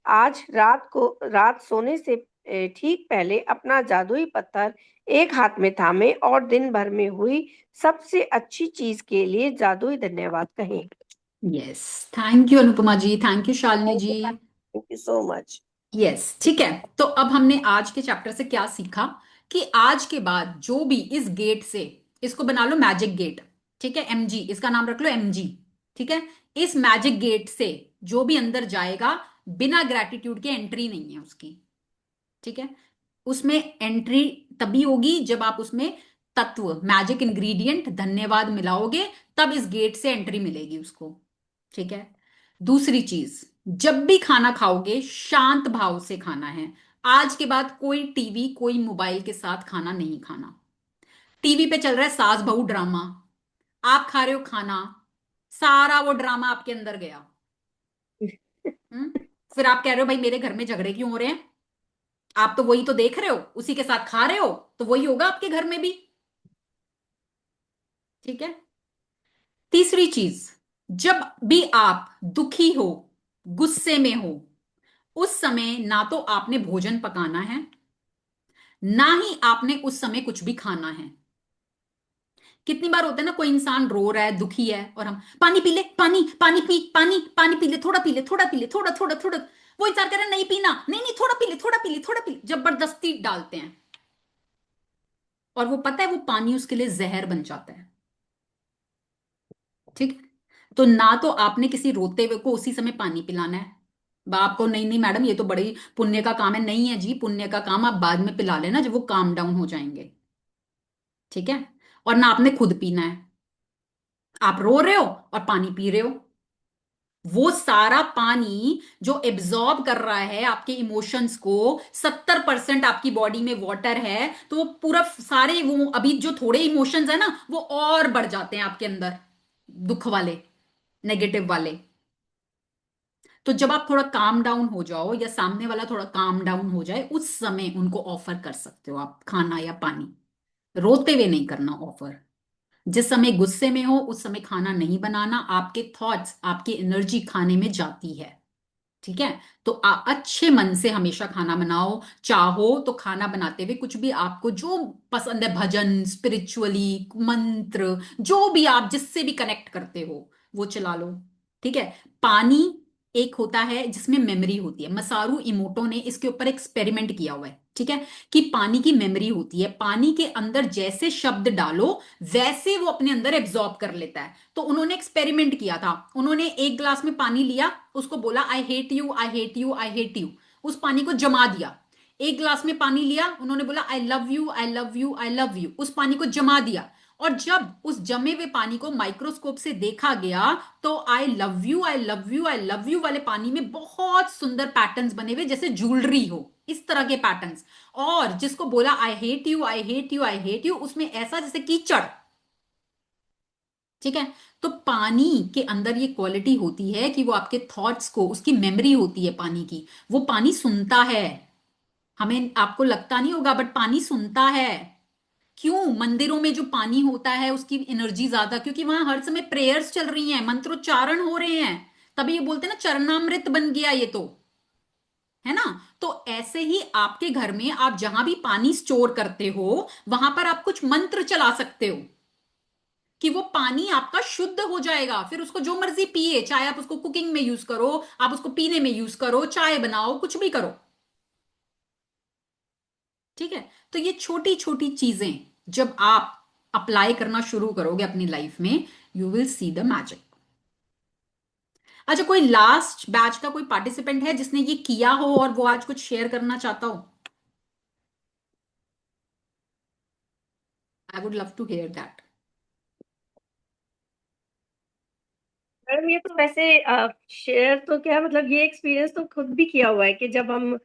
C: आज रात सोने से ठीक पहले अपना जादुई पत्थर एक हाथ में थामे और दिन भर में हुई सबसे अच्छी चीज के लिए जादुई धन्यवाद कहें।
A: Yes, thank you Anupama ji, thank you Shalini ji.
C: Thank you so much.
A: Yes, ठीक है। तो अब हमने आज के चैप्टर से क्या सीखा कि आज के बाद जो भी इस गेट से, इसको बना लो मैजिक गेट, ठीक है, एमजी, इसका नाम रख लो एमजी, ठीक है। इस मैजिक गेट से जो भी अंदर जाएगा बिना ग्रेटिट्यूड के एंट्री नहीं है उसकी, ठीक है। उसमें एंट्री तभी होगी जब आप उसमें तत्व, मैजिक इंग्रेडिएंट धन्यवाद मिलाओगे, तब इस गेट से एंट्री मिलेगी उसको, ठीक है। दूसरी चीज, जब भी खाना खाओगे शांत भाव से खाना है। आज के बाद कोई टीवी, कोई मोबाइल के साथ खाना नहीं खाना। टीवी पे चल रहा है सास बहू ड्रामा, आप खा रहे हो खाना, सारा वो ड्रामा आपके अंदर गया। हम्म फिर आप कह रहे हो भाई मेरे घर में झगड़े क्यों हो रहे हैं? आप तो वही तो देख रहे हो, उसी के साथ खा रहे हो, तो वही होगा आपके घर में भी, ठीक है। तीसरी चीज, जब भी आप दुखी हो, गुस्से में हो, उस समय ना तो आपने भोजन पकाना है, ना ही आपने उस समय कुछ भी खाना है। कितनी बार होता है ना, कोई इंसान रो रहा है, दुखी है, और हम पानी पी ले, पानी पानी पी, पानी पानी पी ले, थोड़ा पी ले, थोड़ा पी ले, थोड़ा थोड़ा थोड़ा, वो इंसान कह रहा है नहीं पीना, नहीं नहीं थोड़ा पी ले, थोड़ा पी ले, थोड़ा पी ले, जबरदस्ती डालते हैं, और वो पता है वो पानी उसके लिए जहर बन जाता है, ठीक है। तो ना तो आपने किसी रोते हुए को उसी समय पानी पिलाना है, बाप को नहीं नहीं मैडम ये तो बड़ी पुण्य का काम है, नहीं है जी, पुण्य का काम आप बाद में पिला लेना जब वो काम डाउन हो जाएंगे, ठीक है। और ना आपने खुद पीना है, आप रो रहे हो और पानी पी रहे हो, वो सारा पानी जो एब्जॉर्ब कर रहा है आपके इमोशंस को, 70% आपकी बॉडी में वाटर है, तो वो पूरा सारे वो अभी जो थोड़े इमोशंस है ना वो और बढ़ जाते हैं आपके अंदर, दुख वाले, नेगेटिव वाले। तो जब आप थोड़ा काम डाउन हो जाओ या सामने वाला थोड़ा काम डाउन हो जाए, उस समय उनको ऑफर कर सकते हो आप खाना या पानी, रोते हुए नहीं करना ऑफर। जिस समय गुस्से में हो उस समय खाना नहीं बनाना, आपके थॉट्स, आपकी एनर्जी खाने में जाती है, ठीक है। तो अच्छे मन से हमेशा खाना बनाओ, चाहो तो खाना बनाते हुए कुछ भी आपको जो पसंद है, भजन, स्पिरिचुअली, मंत्र, जो भी आप जिससे भी कनेक्ट करते हो वो चला लो, ठीक है। पानी एक होता है जिसमें मेमोरी होती है, मसारू इमोटो ने इसके ऊपर एक्सपेरिमेंट किया हुआ है, ठीक है, कि पानी की मेमोरी होती है, पानी के अंदर जैसे शब्द डालो वैसे वो अपने अंदर एब्जॉर्ब कर लेता है। तो उन्होंने एक्सपेरिमेंट किया था, उन्होंने एक ग्लास में पानी लिया, उसको बोला I hate you, I hate you, I hate you, उस पानी को जमा दिया। एक ग्लास में पानी लिया, उन्होंने बोला I love you, I love you, I love you, उस पानी को जमा दिया। और जब उस जमे हुए पानी को माइक्रोस्कोप से देखा गया तो I love you, I love you, I love you वाले पानी में बहुत सुंदर पैटर्न्स बने हुए, जैसे ज्वेलरी हो, इस तरह के पैटर्न्स। और जिसको बोला I hate you, I hate you, I hate you, उसमें ऐसा जैसे कीचड़, ठीक है। तो पानी के अंदर ये क्वालिटी होती है कि वो आपके थॉट्स को, उसकी मेमोरी होती है पानी की, वो पानी सुनता है। हमें, आपको लगता नहीं होगा बट पानी सुनता है। क्यों? मंदिरों में जो पानी होता है उसकी एनर्जी ज्यादा, क्योंकि वहां हर समय प्रेयर्स चल रही हैं, मंत्रोच्चारण हो रहे हैं, तभी ये बोलते हैं ना चरणामृत बन गया ये तो, है ना। तो ऐसे ही आपके घर में आप जहां भी पानी स्टोर करते हो वहां पर आप कुछ मंत्र चला सकते हो कि वो पानी आपका शुद्ध हो जाएगा, फिर उसको जो मर्जी पिए, चाहे आप उसको कुकिंग में यूज करो, आप उसको पीने में यूज करो, चाय बनाओ, कुछ भी करो, ठीक है। तो ये छोटी छोटी चीजें जब आप अप्लाई करना शुरू करोगे अपनी लाइफ में, you will see the magic. अच्छा, कोई लास्ट बैच का कोई पार्टिसिपेंट है जिसने ये किया हो और वो आज कुछ शेयर करना चाहता हो? I would love to hear that.
C: Madam ये तो वैसे शेयर तो क्या, मतलब ये एक्सपीरियंस तो खुद भी किया हुआ है कि जब हम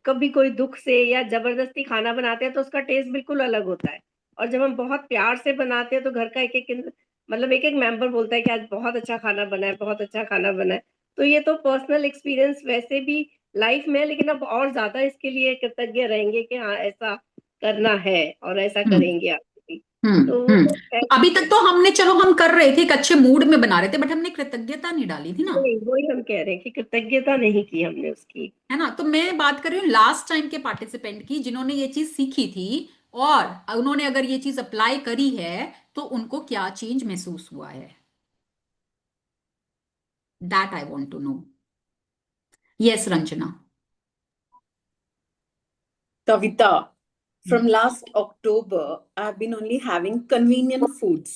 C: कभी कोई दुख से या जबरदस्ती खाना बनाते हैं तो उसका टेस्ट बिल्कुल अलग होता है। और जब हम बहुत प्यार से बनाते हैं तो घर का एक एक मतलब एक एक मेंबर बोलता है कि आज बहुत अच्छा खाना बना है, बहुत अच्छा खाना बना है। तो ये तो पर्सनल एक्सपीरियंस वैसे भी लाइफ में है, लेकिन अब और ज्यादा इसके लिए कृतज्ञ रहेंगे कि हाँ ऐसा करना है और ऐसा
A: हम्म
C: करेंगे आगे भी। तो वो तो है।
A: तो अभी तक तो हमने, चलो हम कर रहे थे, एक अच्छे मूड में बना रहे थे, बट हमने कृतज्ञता नहीं डाली थी ना।
C: नहीं, वही हम कह रहे हैं कि कृतज्ञता नहीं की हमने उसकी।
A: है ना। तो मैं बात कर रही हूँ लास्ट टाइम के पार्टिसिपेंट की, जिन्होंने ये चीज सीखी थी और उन्होंने अगर ये चीज अप्लाई करी है तो उनको क्या चेंज महसूस हुआ है। That I want to know. Yes Ranjana.
D: Kavita, from last October, I've been only having convenient foods.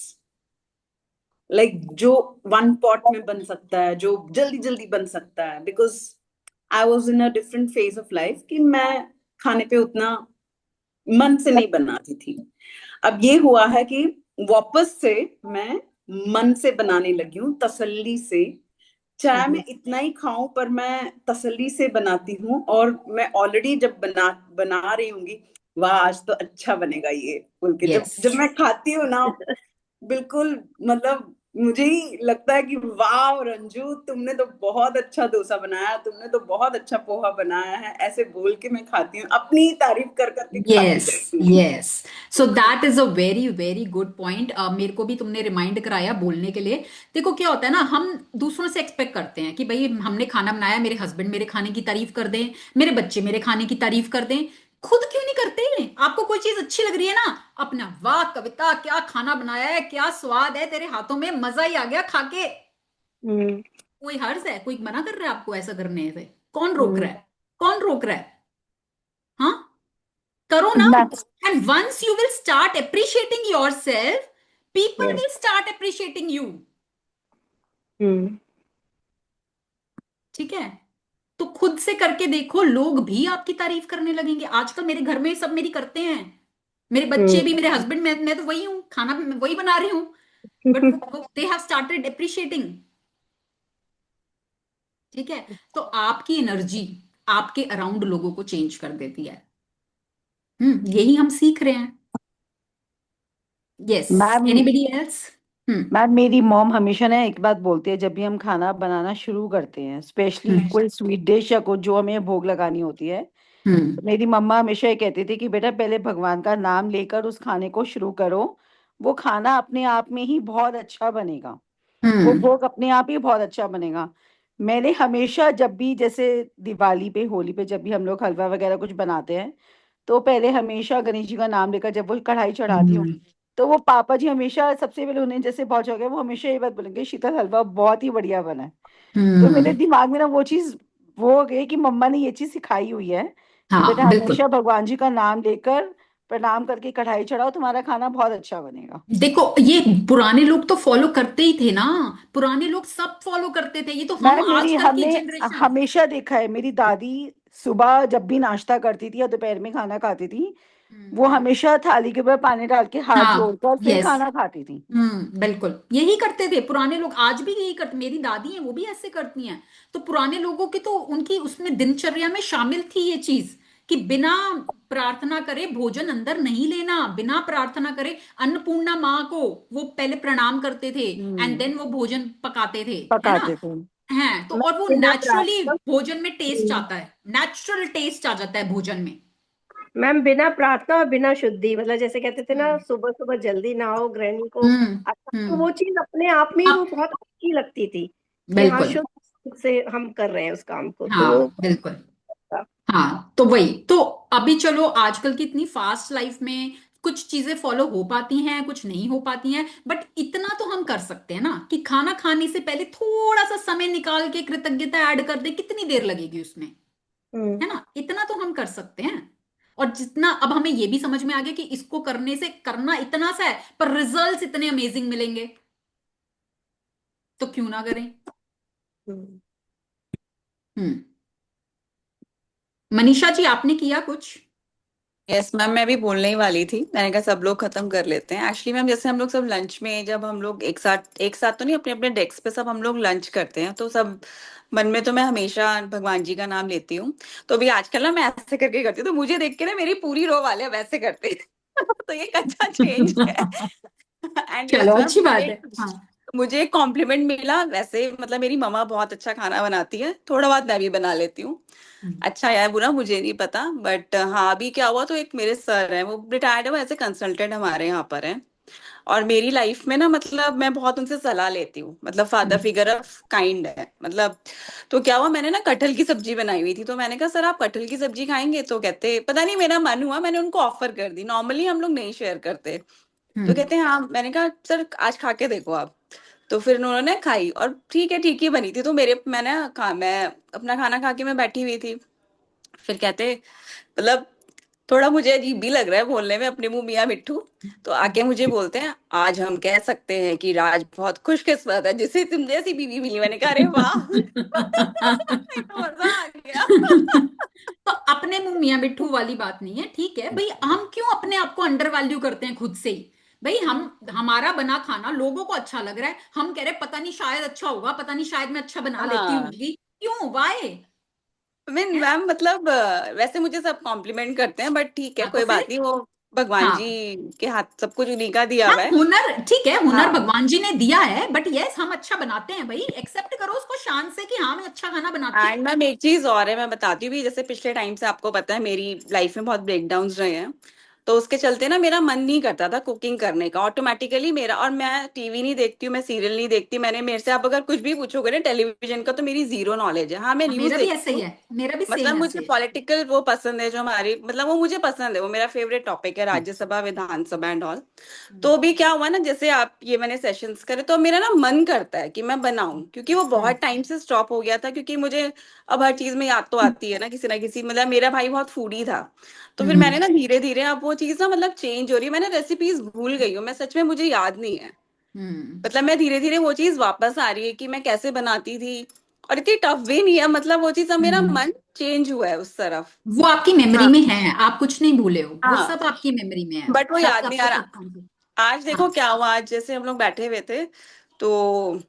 D: Like जो one pot में बन सकता है, जो जल्दी जल्दी बन सकता है, because I was in a different phase of life कि मैं खाने पे उतना मन से नहीं बनाती थी। अब ये हुआ है कि वापस से मैं मन से बनाने लगी हूँ, तसल्ली से। चाहे मैं इतना ही खाऊं पर मैं तसल्ली से बनाती हूँ, और मैं ऑलरेडी जब बना बना रही हूँगी, वाह आज तो अच्छा बनेगा ये बोल के, जब
A: यस
D: जब मैं खाती हूँ ना, बिल्कुल मतलब मुझे ही लगता है कि वाह रंजू तुमने तो बहुत अच्छा डोसा बनाया, तुमने तो बहुत अच्छा पोहा बनाया है, ऐसे बोल के मैं खाती हूँ, अपनी ही तारीफ कर करके खाती
A: यस
D: रहती हूँ।
A: Yes. So that is a very very good point. मेरे को भी तुमने रिमाइंड कराया बोलने के लिए। देखो क्या होता है ना, हम दूसरों से एक्सपेक्ट करते हैं कि भाई हमने खाना बनाया, मेरे हस्बैंड मेरे खाने की तारीफ कर दें, मेरे बच्चे मेरे खाने की तारीफ कर दें। खुद क्यों नहीं करते? आपको कोई चीज अच्छी लग रही है ना, अपना वाह कविता क्या खाना बनाया है, क्या स्वाद है तेरे हाथों में, मजा ही आ गया खा के।
C: हम्म।
A: कोई हर्ज है? कोई मना कर रहा है आपको ऐसा करने से? कौन रोक
C: हम्म।
A: रहा है? कौन रोक रहा है? हाँ, करो ना।
B: मैं
A: And once you will start appreciating yourself, people
C: Yes.
A: will start appreciating you.
C: हम्म।
A: ठीक है। तो खुद से करके देखो, लोग भी आपकी तारीफ करने लगेंगे। आजकल मेरे घर में सब मेरी करते हैं, मेरे बच्चे भी, मेरे हस्बैंड, मैं तो वही हूँ, खाना मैं वही बना रही हूँ। But they have started appreciating. ठीक है। तो आपकी एनर्जी आपके अराउंड लोगों को चेंज कर देती है। यही हम सीख रहे हैं। Yes.
B: Ma'am
A: anybody else? Hmm
B: ma'am मेरी मॉम हमेशा ना एक बात बोलती है, जब भी हम खाना बनाना शुरू करते हैं, स्पेशली
A: हम्म
B: कोई स्वीट डिश या कुछ जो हमें भोग लगानी होती है,
A: हम्म
B: मेरी मम्मा हमेशा ये कहती थी कि बेटा पहले भगवान का नाम लेकर उस खाने को शुरू करो। वो खाना अपने आप में ही बहुत अच्छा बनेगा, वो
A: हम्म
B: भोग अपने आप ही बहुत अच्छा बनेगा। मैंने हमेशा जब भी जैसे दिवाली पे, होली पे, जब भी हम लोग हलवा वगैरह कुछ बनाते हैं, तो पहले हमेशा गणेश जी का नाम लेकर जब वो कढ़ाई चढ़ाती हूँ,
A: हम्म
B: तो वो पापा जी हमेशा सबसे पहले उन्हें जैसे पहुंच हो गया, वो हमेशा ये बात बोलेंगे शीतल हलवा बहुत ही बढ़िया बना है। तो मेरे
A: हम्म।
B: दिमाग में ना वो चीज वो हो गई कि मम्मा ने ये चीज सिखाई हुई है कि बेटा
A: हाँ बिल्कुल।
B: हमेशा भगवान जी का नाम लेकर प्रणाम करके कढ़ाई चढ़ाओ, तुम्हारा खाना बहुत अच्छा बनेगा।
A: देखो ये पुराने लोग तो फॉलो करते ही थे ना, पुराने लोग सब फॉलो करते थे, ये तो हम
B: मैम मेरी
A: आजकल की
B: हमने
A: जनरेशन।
B: हमेशा देखा है, मेरी दादी सुबह जब भी नाश्ता करती थी या दोपहर में खाना खाती थी, वो
A: हम्म।
B: हमेशा थाली के ऊपर पानी डाल के हाथ
A: हाँ
B: जोड़कर फिर
A: यस।
B: खाना खाती थी।
A: बिल्कुल यही करते थे पुराने लोग, आज भी यही करते, मेरी दादी हैं वो भी ऐसे करती हैं। तो पुराने लोगों की तो उनकी उसमें दिनचर्या में शामिल थी ये चीज कि बिना प्रार्थना करे भोजन अंदर नहीं लेना, बिना प्रार्थना करे अन्नपूर्णा माँ को वो पहले प्रणाम करते थे, एंड
B: हम्म।
A: देन वो भोजन पकाते थे। है ना।
B: पकाते थे।
A: है तो,
C: मैं
A: और वो
C: बिना
A: नेचुरली
C: प्रार्थना
A: भोजन में टेस्ट आता है, नेचुरल टेस्ट आ जाता है भोजन में।
C: मैम बिना प्रार्थना और बिना शुद्धि, मतलब जैसे कहते थे ना
A: हम्म
C: सुबह सुबह जल्दी नहाओ गृहिणी को
A: हम्म
C: अच्छा, तो
A: हम्म।
C: वो चीज अपने आप में ही वो
A: अब
C: बहुत अच्छी लगती थी कि हाँ
A: बिल्कुल।
C: शुद्ध रूप से हम कर रहे हैं उस काम को, तो वो
A: हाँ बिल्कुल। हाँ तो वही तो। अभी चलो आजकल की इतनी फास्ट लाइफ में कुछ चीजें फॉलो हो पाती हैं, कुछ नहीं हो पाती हैं, बट इतना तो हम कर सकते हैं ना कि खाना खाने से पहले थोड़ा सा समय निकाल के कृतज्ञता ऐड कर दे, कितनी देर लगेगी उसमें?
C: हम्म।
A: है ना, इतना तो हम कर सकते हैं। और जितना अब हमें ये भी समझ में आ गया कि इसको करने से, करना इतना सा है पर रिजल्ट्स इतने अमेजिंग मिलेंगे, तो क्यों ना करें।
C: हम्म।
A: हम्म। मनीषा जी आपने किया कुछ?
E: यस मैम, मैं भी बोलने ही वाली थी। मैंने कहा सब लोग खत्म कर लेते हैं। एक्चुअली मैम, जैसे हम लोग सब लंच में, जब हम लोग एक साथ तो नहीं, अपने अपने डेस्क पे सब हम लोग लंच करते हैं, तो सब मन में तो मैं हमेशा भगवान जी का नाम लेती हूँ। तो अभी आजकल ना मैं ऐसे करके करती हूँ, तो मुझे देख के ना मेरी पूरी रो वाले वैसे करते हैं। तो ये एक अच्छा चेंज है। एंड
A: चलो
E: यस मैम,
A: अच्छी बात है। हाँ।
E: मुझे एक कॉम्प्लीमेंट मिला। वैसे मतलब मेरी मम्मा बहुत अच्छा खाना बनाती है, थोड़ा बहुत मैं भी बना लेती हूँ।
A: हम्म।
E: अच्छा या बुरा मुझे नहीं पता, बट हाँ, अभी क्या हुआ, तो एक मेरे सर हैं, वो रिटायर्ड है, वो ऐसे कंसल्टेंट हमारे यहाँ पर हैं। और मेरी लाइफ में ना, मतलब मैं बहुत उनसे सलाह लेती हूँ, मतलब father
A: hmm.
E: Figure of kind है मतलब। तो क्या हुआ, मैंने ना कटहल की सब्जी बनाई हुई थी, तो मैंने कहा सर आप कटहल की सब्जी खाएंगे? तो कहते, पता नहीं मेरा मन हुआ, मैंने उनको ऑफर कर दी। नॉर्मली हम लोग नहीं शेयर करते। तो
A: हम्म।
E: कहते हैं हाँ। मैंने कहा सर आज खा के देखो आप। तो फिर उन्होंने खाई, और ठीक है, ठीक ही बनी थी। तो मैं अपना खाना खा के मैं बैठी हुई थी। फिर कहते, मतलब थोड़ा मुझे अजीब भी लग रहा है बोलने में अपने मुंह मियां मिट्ठू। तो आके मुझे बोलते हैं, आज हम कह सकते हैं कि राज बहुत खुशकिस्मत है जिसे तुम जैसी बीवी मिली। मैंने कहा अरे वाह। मजा आ गया।
A: तो अपने मुंह मियां बिट्ठू वाली बात नहीं है, ठीक है भाई। हम क्यों अपने आप को अंडर वैल्यू करते हैं खुद से ही? भाई हम, हमारा बना खाना लोगों को अच्छा लग रहा है, हम कह रहे पता नहीं शायद अच्छा होगा, पता नहीं शायद मैं अच्छा बना लेती
E: हाँ,
A: होंगी। क्यों, वाई?
E: मीन
A: है।
E: मैम, मतलब वैसे मुझे सब कॉम्प्लीमेंट करते हैं, बट ठीक है,
A: हाँ तो
E: कोई
A: फिर।
E: बात नहीं। वो भगवान जी
A: हाँ।
E: के हाथ सब कुछ उन्हीं का दिया
A: हाँ
E: हुआ है।
A: हुनर, ठीक है, हुनर
E: हाँ।
A: भगवान जी ने दिया है, बट यस हम अच्छा बनाते हैं भाई, एक्सेप्ट करो उसको शान से कि हाँ मैं अच्छा खाना बनाती हूँ।
E: एंड मैम एक चीज और है, मैं बताती हूँ भी। जैसे पिछले टाइम से आपको पता है मेरी लाइफ में बहुत ब्रेकडाउन्स रहे हैं, तो उसके चलते ना मेरा मन नहीं करता था कुकिंग करने का ऑटोमेटिकली मेरा। और मैं टीवी नहीं देखती हूँ, मैं सीरियल नहीं देखती। मैंने मेरे से आप अगर कुछ भी पूछोगे ना टेलीविजन का, तो मेरी जीरो नॉलेज है। हाँ, मैं
A: हाँ,
E: न्यूज
A: मेरा भी
E: देखती
A: ऐसे ही
E: हूँ।
A: है, मेरा भी
E: मतलब
A: सेम ऐसे
E: मुझे
A: है।
E: पॉलिटिकल वो पसंद है, जो हमारी मतलब वो मुझे पसंद है, वो मेरा फेवरेट टॉपिक है, राज्यसभा विधानसभा एंड ऑल।
A: हम्म।
E: तो भी क्या हुआ ना, जैसे आप ये मैंने सेशंस करे, तो मेरा ना मन करता है कि मैं बनाऊं, क्योंकि वो
A: हम्म।
E: बहुत टाइम से स्टॉप हो गया था। क्योंकि मुझे अब हर चीज में याद तो आती है ना किसी, मतलब मेरा भाई बहुत फूडी था। तो फिर
A: हम्म।
E: मैंने ना धीरे धीरे, अब वो चीज ना मतलब चेंज हो रही है। मैंने रेसिपीज भूल गई हूँ, मैं सच में, मुझे याद नहीं है।
A: हम्म।
E: मतलब मैं धीरे धीरे वो चीज वापस आ रही है कि मैं कैसे बनाती थी। और इतनी टफ भी नहीं है, मतलब वो चीज, अब मेरा
A: हम्म।
E: मन चेंज हुआ है उस तरफ।
A: वो आपकी मेमोरी
E: हाँ।
A: में है, आप कुछ नहीं भूले हो, वो
E: हाँ,
A: सब आपकी मेमोरी में है,
E: बट वो
A: सब
E: याद नहीं
A: आपके
E: आ रहा।
A: सबकॉन्शियस।
E: आज देखो
A: हाँ।
E: क्या हुआ। आज जैसे हम लोग बैठे हुए थे, तो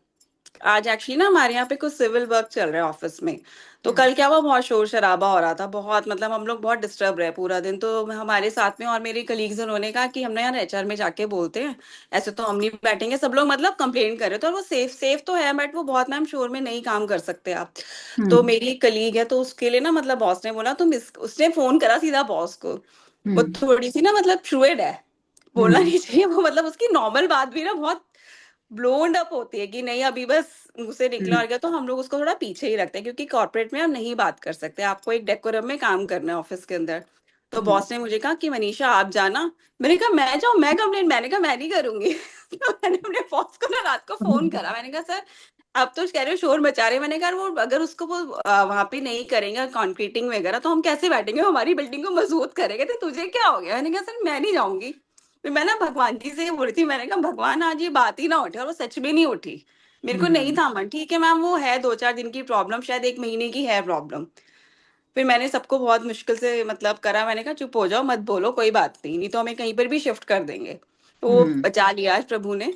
E: आज एक्चुअली ना हमारे यहाँ पे कुछ सिविल वर्क चल रहा है ऑफिस में। तो
A: हम्म।
E: कल क्या हुआ, बहुत शोर शराबा हो रहा था, बहुत मतलब हम लोग बहुत डिस्टर्ब रहे पूरा दिन। तो हमारे साथ में और मेरे कलीग्स, उन्होंने कहा कि हम ना यार एचआर में जाके बोलते हैं, ऐसे तो हम नहीं बैठेंगे। सब लोग मतलब कंप्लेन कर रहे थे, और वो सेफ सेफ तो है, बट वो बहुत मैम शोर में नहीं काम कर सकते आप। तो
A: हम्म।
E: मेरी एक कलीग है, तो उसके लिए ना मतलब बॉस ने बोला तुम इस, उसने फोन करा सीधा बॉस को। वो
A: हम्म।
E: थोड़ी सी ना मतलब फ्लूइड है, बोलना
A: हम्म।
E: नहीं चाहिए वो, मतलब उसकी नॉर्मल बात भी ना बहुत ब्लोन्ड अप होती है कि नहीं अभी बस मुंह से निकला
A: हम्म।
E: और गया। तो हम लोग उसको थोड़ा पीछे ही रखते हैं, क्योंकि कॉर्पोरेट में आप नहीं बात कर सकते, आपको एक डेकोरम में काम करना है ऑफिस के अंदर। तो
A: हम्म।
E: बॉस ने मुझे कहा कि मनीषा आप जाना। मैंने कहा मैं जाऊँ, मैं कंप्लेंट, मैंने कहा मैं नहीं करूंगी। तो मैंने अपने बॉस को ना रात को फोन करा। मैंने कहा सर अब तो कह रहे हो शोर मचा रहे हैं। मैंने कहा वो अगर उसको वो वहां पे नहीं करेंगे कंक्रीटिंग वगैरह, तो हम कैसे बैठेंगे, वो हमारी बिल्डिंग को मजबूत करेंगे। तो तुझे क्या हो गया? मैंने कहा सर मैं नहीं जाऊंगी। फिर मैं ना भगवान जी से ये बोल रही थी, मैंने कहा भगवान आज ये बात ही ना उठे, और वो सच में नहीं उठी। मेरे को नहीं
A: हम्म।
E: था मन, ठीक है मैम वो है 2-4 दिन की प्रॉब्लम, शायद 1 महीने की है प्रॉब्लम। फिर मैंने सबको बहुत मुश्किल से मतलब करा। मैंने कहा चुप हो जाओ, मत बोलो, कोई बात नहीं, नहीं तो हमें कहीं पर भी शिफ्ट कर देंगे। तो वो
A: हम्म।
E: बचा लिया आज प्रभु ने।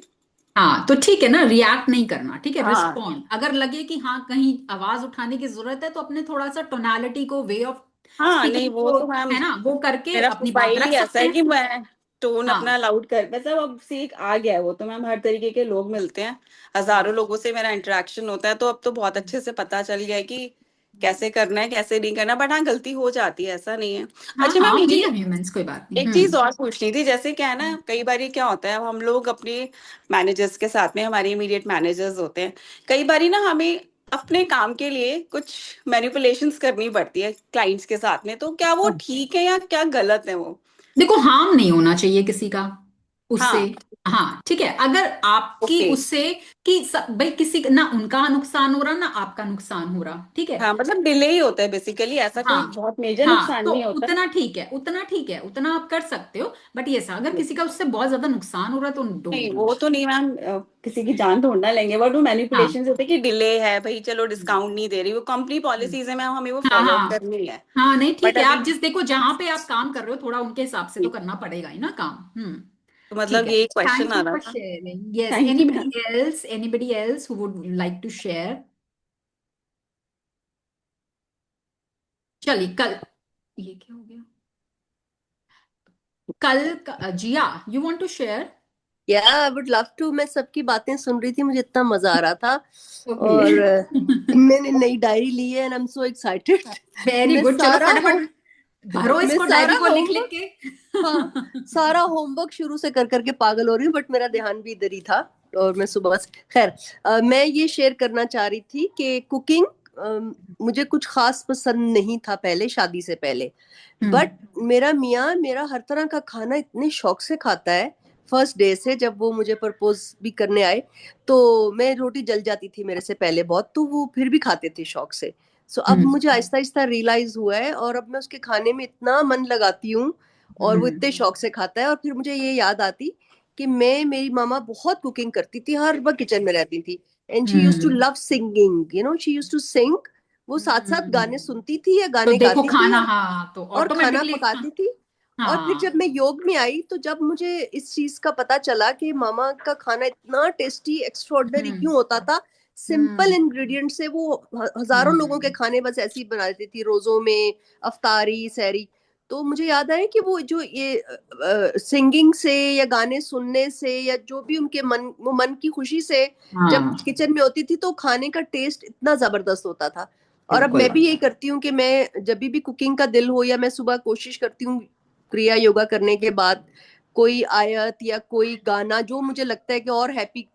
A: हाँ तो ठीक है ना, रिएक्ट नहीं करना, ठीक है,
E: हाँ।
A: रिस्पॉन्ड। अगर लगे कि हाँ कहीं आवाज उठाने की जरूरत है, तो अपने थोड़ा सा टोनालिटी को, वे ऑफ
E: हाँ, नहीं
A: स्पीकिंग
E: वो
A: को,
E: तो मैम,
A: है ना, वो करके
E: मेरा
A: अपनी बात
E: प्रोफाइल ही
A: रख
E: ऐसा
A: सकते
E: है
A: हैं।
E: कि मैं टोन अपना
A: हाँ।
E: लाउड कर, मतलब अब सीख आ गया है वो तो मैम। हर तरीके के लोग मिलते हैं, हजारों लोगों से मेरा इंटरेक्शन होता है, तो अब तो बहुत अच्छे से पता चल गया है कि कैसे करना है कैसे नहीं करना। बट हाँ, गलती हो जाती है, ऐसा नहीं है।
A: हाँ
E: अच्छा
A: हाँ,
E: मैम,
A: वी
E: ये
A: आर ह्यूमंस, कोई बात नहीं।
E: एक चीज और पूछनी थी। जैसे क्या है ना, कई बार क्या होता है, अब हम लोग अपने मैनेजर्स के साथ में, हमारे इमीडिएट मैनेजर्स होते हैं, कई बार ना हमें अपने काम के लिए कुछ मैनिपुलेशंस करनी पड़ती है क्लाइंट्स के साथ में। तो क्या वो ठीक है या क्या गलत है वो?
A: देखो, हार्म नहीं होना चाहिए किसी का, उससे।
E: हाँ
A: हाँ ठीक है, अगर आपकी
E: ओके।
A: उससे कि भाई किसी ना उनका नुकसान हो रहा ना आपका नुकसान हो रहा, ठीक है।
E: हाँ मतलब डिले ही होता है बेसिकली, ऐसा कोई
A: हाँ
E: बहुत मेजर
A: हाँ,
E: नुकसान
A: तो
E: नहीं होता है।
A: उतना ठीक है, उतना ठीक है, उतना आप कर सकते हो। बट ये अगर किसी का उससे बहुत ज्यादा नुकसान हो रहा है तो डोंट
E: नहीं
A: डू
E: वो
A: इट।
E: तो नहीं मैम, किसी की जान ढूंढना लेंगे, बट वो
A: हाँ
E: मैनिपुलेशन होते हैं कि डिले है भाई, चलो डिस्काउंट नहीं दे रही, वो कंपनी पॉलिसीज है मैम, हमें वो
A: हाँ
E: फॉलो अप
A: हाँ
E: करनी है।
A: हाँ, नहीं ठीक
E: बट
A: है,
E: अभी
A: आप जिस देखो जहां पे आप काम कर रहे हो थोड़ा उनके हिसाब से तो करना पड़ेगा ही ना काम।
E: तो
A: ठीक
E: मतलब
A: है।
E: ये क्वेश्चन
A: थैंक
E: आ
A: यू
E: रहा
A: फॉर
E: था।
A: Sharing. Yes,
E: thank you ma'am.
A: Anybody else who would like to share? चलिए कल, ये क्या हो गया? Jiya, you want to share?
F: या आई वुड लव टू। मैं सबकी बातें सुन रही थी, मुझे इतना मजा आ रहा था।
A: ओके।
F: और मैंने नई डायरी ली है and I am so excited.
A: Very
F: मैं
A: गुड, चलो
F: सारा
A: फटाफट
F: होम
A: भरो
F: मैं
A: इसको
F: सारा
A: डायरी को लिख लिख
F: होमवर्क
A: के।
F: हाँ, सारा होमवर्क शुरू से कर करके पागल हो रही हूँ, बट मेरा ध्यान भी इधर ही था। और मैं सुबह से खैर मैं ये शेयर करना चाह रही थी कि कुकिंग मुझे कुछ खास पसंद नहीं था पहले, शादी से पहले। बट
A: हम्म
F: मेरा मियाँ मेरा हर तरह का खाना इतने शौक से खाता है। फर्स्ट डे से जब वो मुझे प्रपोज भी करने आए, तो मैं रोटी जल जाती थी मेरे से पहले बहुत, तो वो फिर भी खाते थे शौक से। सो अब
A: हम्म
F: मुझे आहिस्ता आहिस्ता रियलाइज हुआ है, और अब मैं उसके खाने में इतना मन लगाती हूँ और वो इतने
A: हम्म
F: शौक से खाता है। और फिर मुझे ये याद आती कि मेरी मामा बहुत कुकिंग करती थी, हर वक्त किचन में रहती थी। And she use to
A: hmm
F: love singing, she use to sing. वो साथ साथ गाने
A: हम्म।
F: सुनती थी या
A: तो
F: गाने
A: देखो
F: गाती थी,
A: खाना, हाँ तो
F: और खाना
A: ऑटोमेटिकली
F: पकाती थी। और फिर जब
A: हाँ।
F: मैं योग में आई, तो जब मुझे इस चीज का पता चला कि मामा का खाना इतना टेस्टी एक्स्ट्रॉर्डनरी
A: हम्म
F: क्यों होता था, सिंपल
A: हम्म
F: इंग्रेडिएंट से वो हजारों लोगों के
A: हम्म
F: खाने बस ऐसे ही बना देती थी, रोजों में, अफ्तारी, सहरी। तो मुझे याद आया कि वो जो ये सिंगिंग से या गाने सुनने से या जो भी उनके मन की खुशी से जब
A: हाँ
F: किचन में होती थी, तो खाने का टेस्ट इतना जबरदस्त होता था। और अब
A: बिल्कुल।
F: मैं भी यही करती हूँ कि मैं जब भी कुकिंग का दिल हो, या मैं सुबह कोशिश करती हूँ क्रिया योगा करने के बाद कोई आयत या कोई गाना जो मुझे लगता है कि और हैप्पी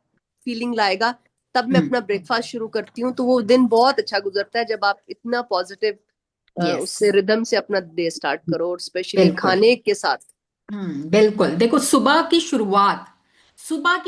F: फीलिंग लाएगा, तब मैं अपना ब्रेकफास्ट शुरू करती हूँ। तो वो दिन बहुत अच्छा गुजरता है जब आप इतना पॉजिटिव
A: यस
F: उससे रिदम से अपना डे स्टार्ट करो, और स्पेशली
A: बिल्कुल।
F: खाने के साथ।
A: बिल्कुल, देखो सुबह की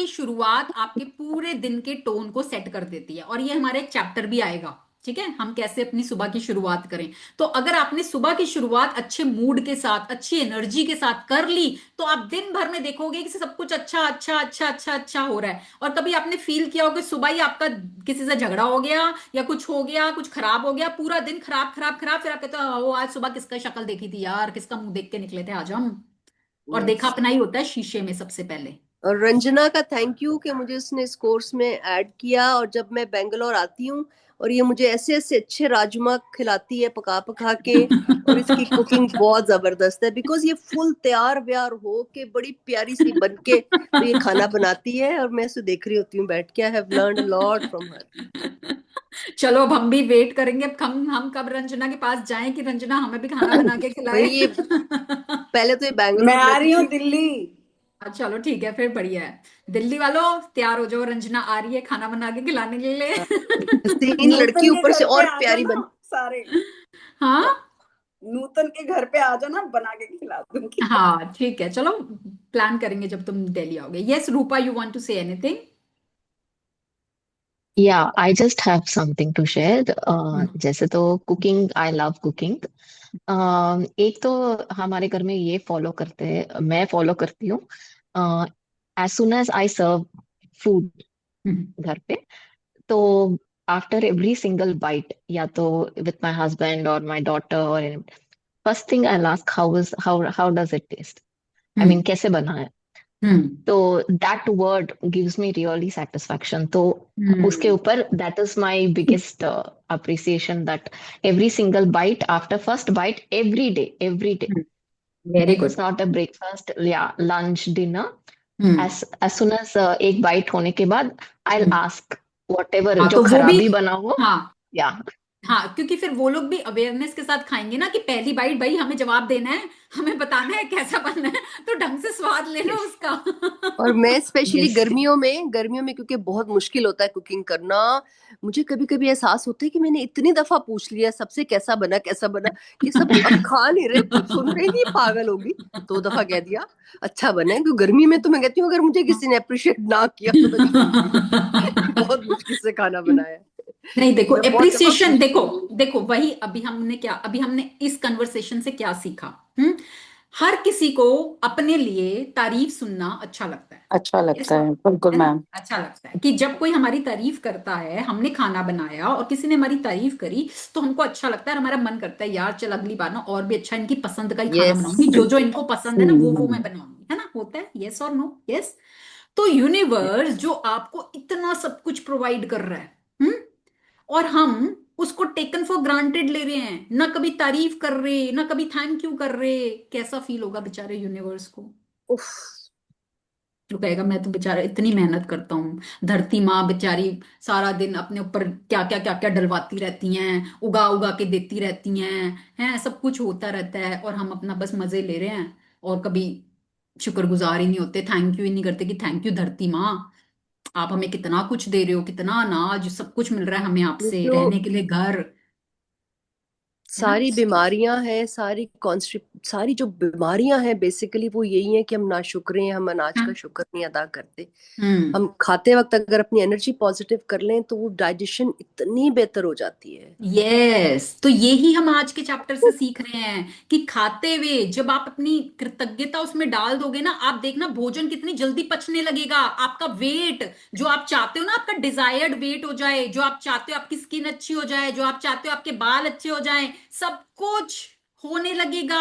A: शुरुआत आपके पूरे दिन के टोन को सेट कर देती है, और ये हमारा एक चैप्टर भी आएगा, ठीक है, हम कैसे अपनी सुबह की शुरुआत करें। तो अगर आपने सुबह की शुरुआत अच्छे मूड के साथ, अच्छी एनर्जी के साथ कर ली, तो आप दिन भर में देखोगे कि सब कुछ अच्छा अच्छा अच्छा अच्छा अच्छा हो रहा है। और कभी आपने फील किया होगा सुबह ही आपका किसी से झगड़ा हो गया या कुछ हो गया, कुछ खराब हो गया, पूरा दिन खराब खराब खराब, फिर आप कहते हो "ओ, आज सुबह किसका शक्ल देखी थी यार, किसका मुंह देख के निकले थे आज हम"। और देखा
F: यस।
A: अपना ही होता है शीशे में सबसे पहले।
F: और रंजना का थैंक यू कि मुझे उसने इस कोर्स में ऐड किया। और जब मैं बेंगलोर आती हूँ और ये मुझे ऐसे ऐसे अच्छे राजमा खिलाती है पका पका के, और इसकी कुकिंग बहुत जबरदस्त है, बिकॉज ये फुल तैयार व्यार हो के बड़ी प्यारी सी बन के तो ये खाना बनाती है, और मैं उसे देख रही होती हूँ बैठ के। I have learned a lot from her.
A: चलो अब हम भी वेट करेंगे, अब हम कब रंजना के पास जाएं कि रंजना हमें भी खाना बना के खिलाए।
F: भाई ये पहले तो ये
D: मैं
F: बैंगलोर
D: आ
F: रहती
D: रही हूँ
F: थी।
D: दिल्ली।
A: चलो ठीक है, फिर बढ़िया है। दिल्ली वालों तैयार हो जाओ, रंजना आ रही है खाना बना के खिलाने के लिए।
F: हसीन लड़की
D: नूतन के
F: ऊपर से
D: घर पे
F: और
D: आ
F: प्यारी
D: जाना
F: बन।
D: सारे।
A: हाँ
D: नूतन के घर पे आ जाना, बना के खिला दूंगी।
A: हाँ ठीक है, चलो प्लान करेंगे जब तुम दिल्ली आओगे। Yes Rupa, you want to say anything?
G: Yeah, I just have something to share. जैसे तो कुकिंग, आई लव कुकिंग। एक तो हमारे घर में ये फॉलो करते हैं, मैं फॉलो करती हूँ। As soon as I serve food घर पे, तो आफ्टर एवरी सिंगल बाइट, या तो विथ माई हस्बैंड और माई डॉटर, और first thing I ask how does it taste, I mean कैसे बना है।
A: हम्म
G: तो that word gives me really satisfaction. तो उसके
A: हम्म
G: ऊपर that is my biggest appreciation, that every single bite, after first bite, every day,
A: very
G: it's
A: good.
G: Not a breakfast या lunch dinner,
A: hmm
G: as soon as एक bite होने के बाद I
A: hmm.
G: Ask, whatever
A: हाँ
G: जो
A: तो वो भी,
G: खराबी बना हो,
A: हाँ
G: या
A: हाँ, क्योंकि फिर वो लोग भी अवेयरनेस के साथ खाएंगे ना कि पहली बाइट भाई हमें जवाब देना है, हमें बताना है कैसा बनना है, तो ढंग से स्वाद ले लो उसका।
F: और मैं स्पेशली
D: Yes.
F: गर्मियों में क्योंकि बहुत मुश्किल होता है कुकिंग करना, मुझे कभी कभी एहसास होता है कि मैंने इतनी दफा पूछ लिया सबसे कैसा बना, ये सब अब खा नहीं रहे, कुछ सुन रहे नहीं, पागल होगी, 2 दफा कह दिया अच्छा बना है। क्योंकि गर्मी में तो मैं कहती हूँ अगर मुझे किसी ने अप्रिशिएट ना किया तो मैं छोड़ूंगी। बहुत मुश्किल से खाना बनाया है।
A: नहीं, देखो
F: मैं बहुत दफा
A: एप्रिसिएशन,
F: पूछती
A: देखो
F: हूँ।
A: देखो वही अभी हमने इस कन्वर्सेशन से क्या सीखा। हर किसी को अपने लिए तारीफ सुनना अच्छा लगता है।
D: अच्छा
A: Yes
D: लगता
A: or no?
D: है, बिल्कुल
A: है ना,
D: मैम।
A: अच्छा लगता है कि जब कोई हमारी तारीफ करता है, हमने खाना बनाया और किसी ने हमारी तारीफ करी, तो हमको अच्छा लगता है और हमारा मन करता है यार चल अगली बार ना और भी अच्छा इनकी पसंद का ही खाना
F: यस,
A: बनाऊंगी, जो जो इनको पसंद है ना वो मैं बनाऊंगी, है ना, होता है। यस और नो? यस। तो यूनिवर्स जो आपको इतना सब कुछ प्रोवाइड कर रहा है, और हम उसको टेकन फॉर ग्रांटेड ले रहे हैं, ना कभी तारीफ कर रहे, ना कभी थैंक यू कर रहे, कैसा फील होगा बेचारे यूनिवर्स को?
F: उफ,
A: तो कहेगा मैं तो बेचारा इतनी मेहनत करता हूँ, धरती माँ बेचारी सारा दिन अपने ऊपर क्या क्या डलवाती रहती हैं, उगा उगा के देती रहती हैं सब कुछ होता रहता है, और हम अपना बस मजे ले रहे हैं, और कभी शुक्रगुजार ही नहीं होते, थैंक यू ही नहीं करते कि थैंक यू धरती माँ, आप हमें कितना कुछ दे रहे हो, कितना अनाज सब कुछ मिल रहा है हमें
F: ये
A: आपसे,
F: जो
A: रहने के लिए घर, है ना।
F: सारी बीमारियां हैं, सारी जो बीमारियां हैं बेसिकली वो यही है कि हम नाशुक्र हैं, हम अनाज का
A: हम्म।
F: शुक्र नहीं अदा करते।
A: हम्म।
F: हम खाते वक्त अगर अपनी एनर्जी पॉजिटिव कर लें तो वो डाइजेशन इतनी बेहतर हो जाती है।
A: यस, तो यही हम आज के चैप्टर से सीख रहे हैं कि खाते हुए जब आप अपनी कृतज्ञता उसमें डाल दोगे ना, आप देखना भोजन कितनी जल्दी पचने लगेगा, आपका वेट जो आप चाहते हो ना, आपका डिजायर्ड वेट हो जाए, जो आप चाहते हो आपकी स्किन अच्छी हो जाए, जो आप चाहते हो आपके बाल अच्छे हो जाएं, सब कुछ होने लगेगा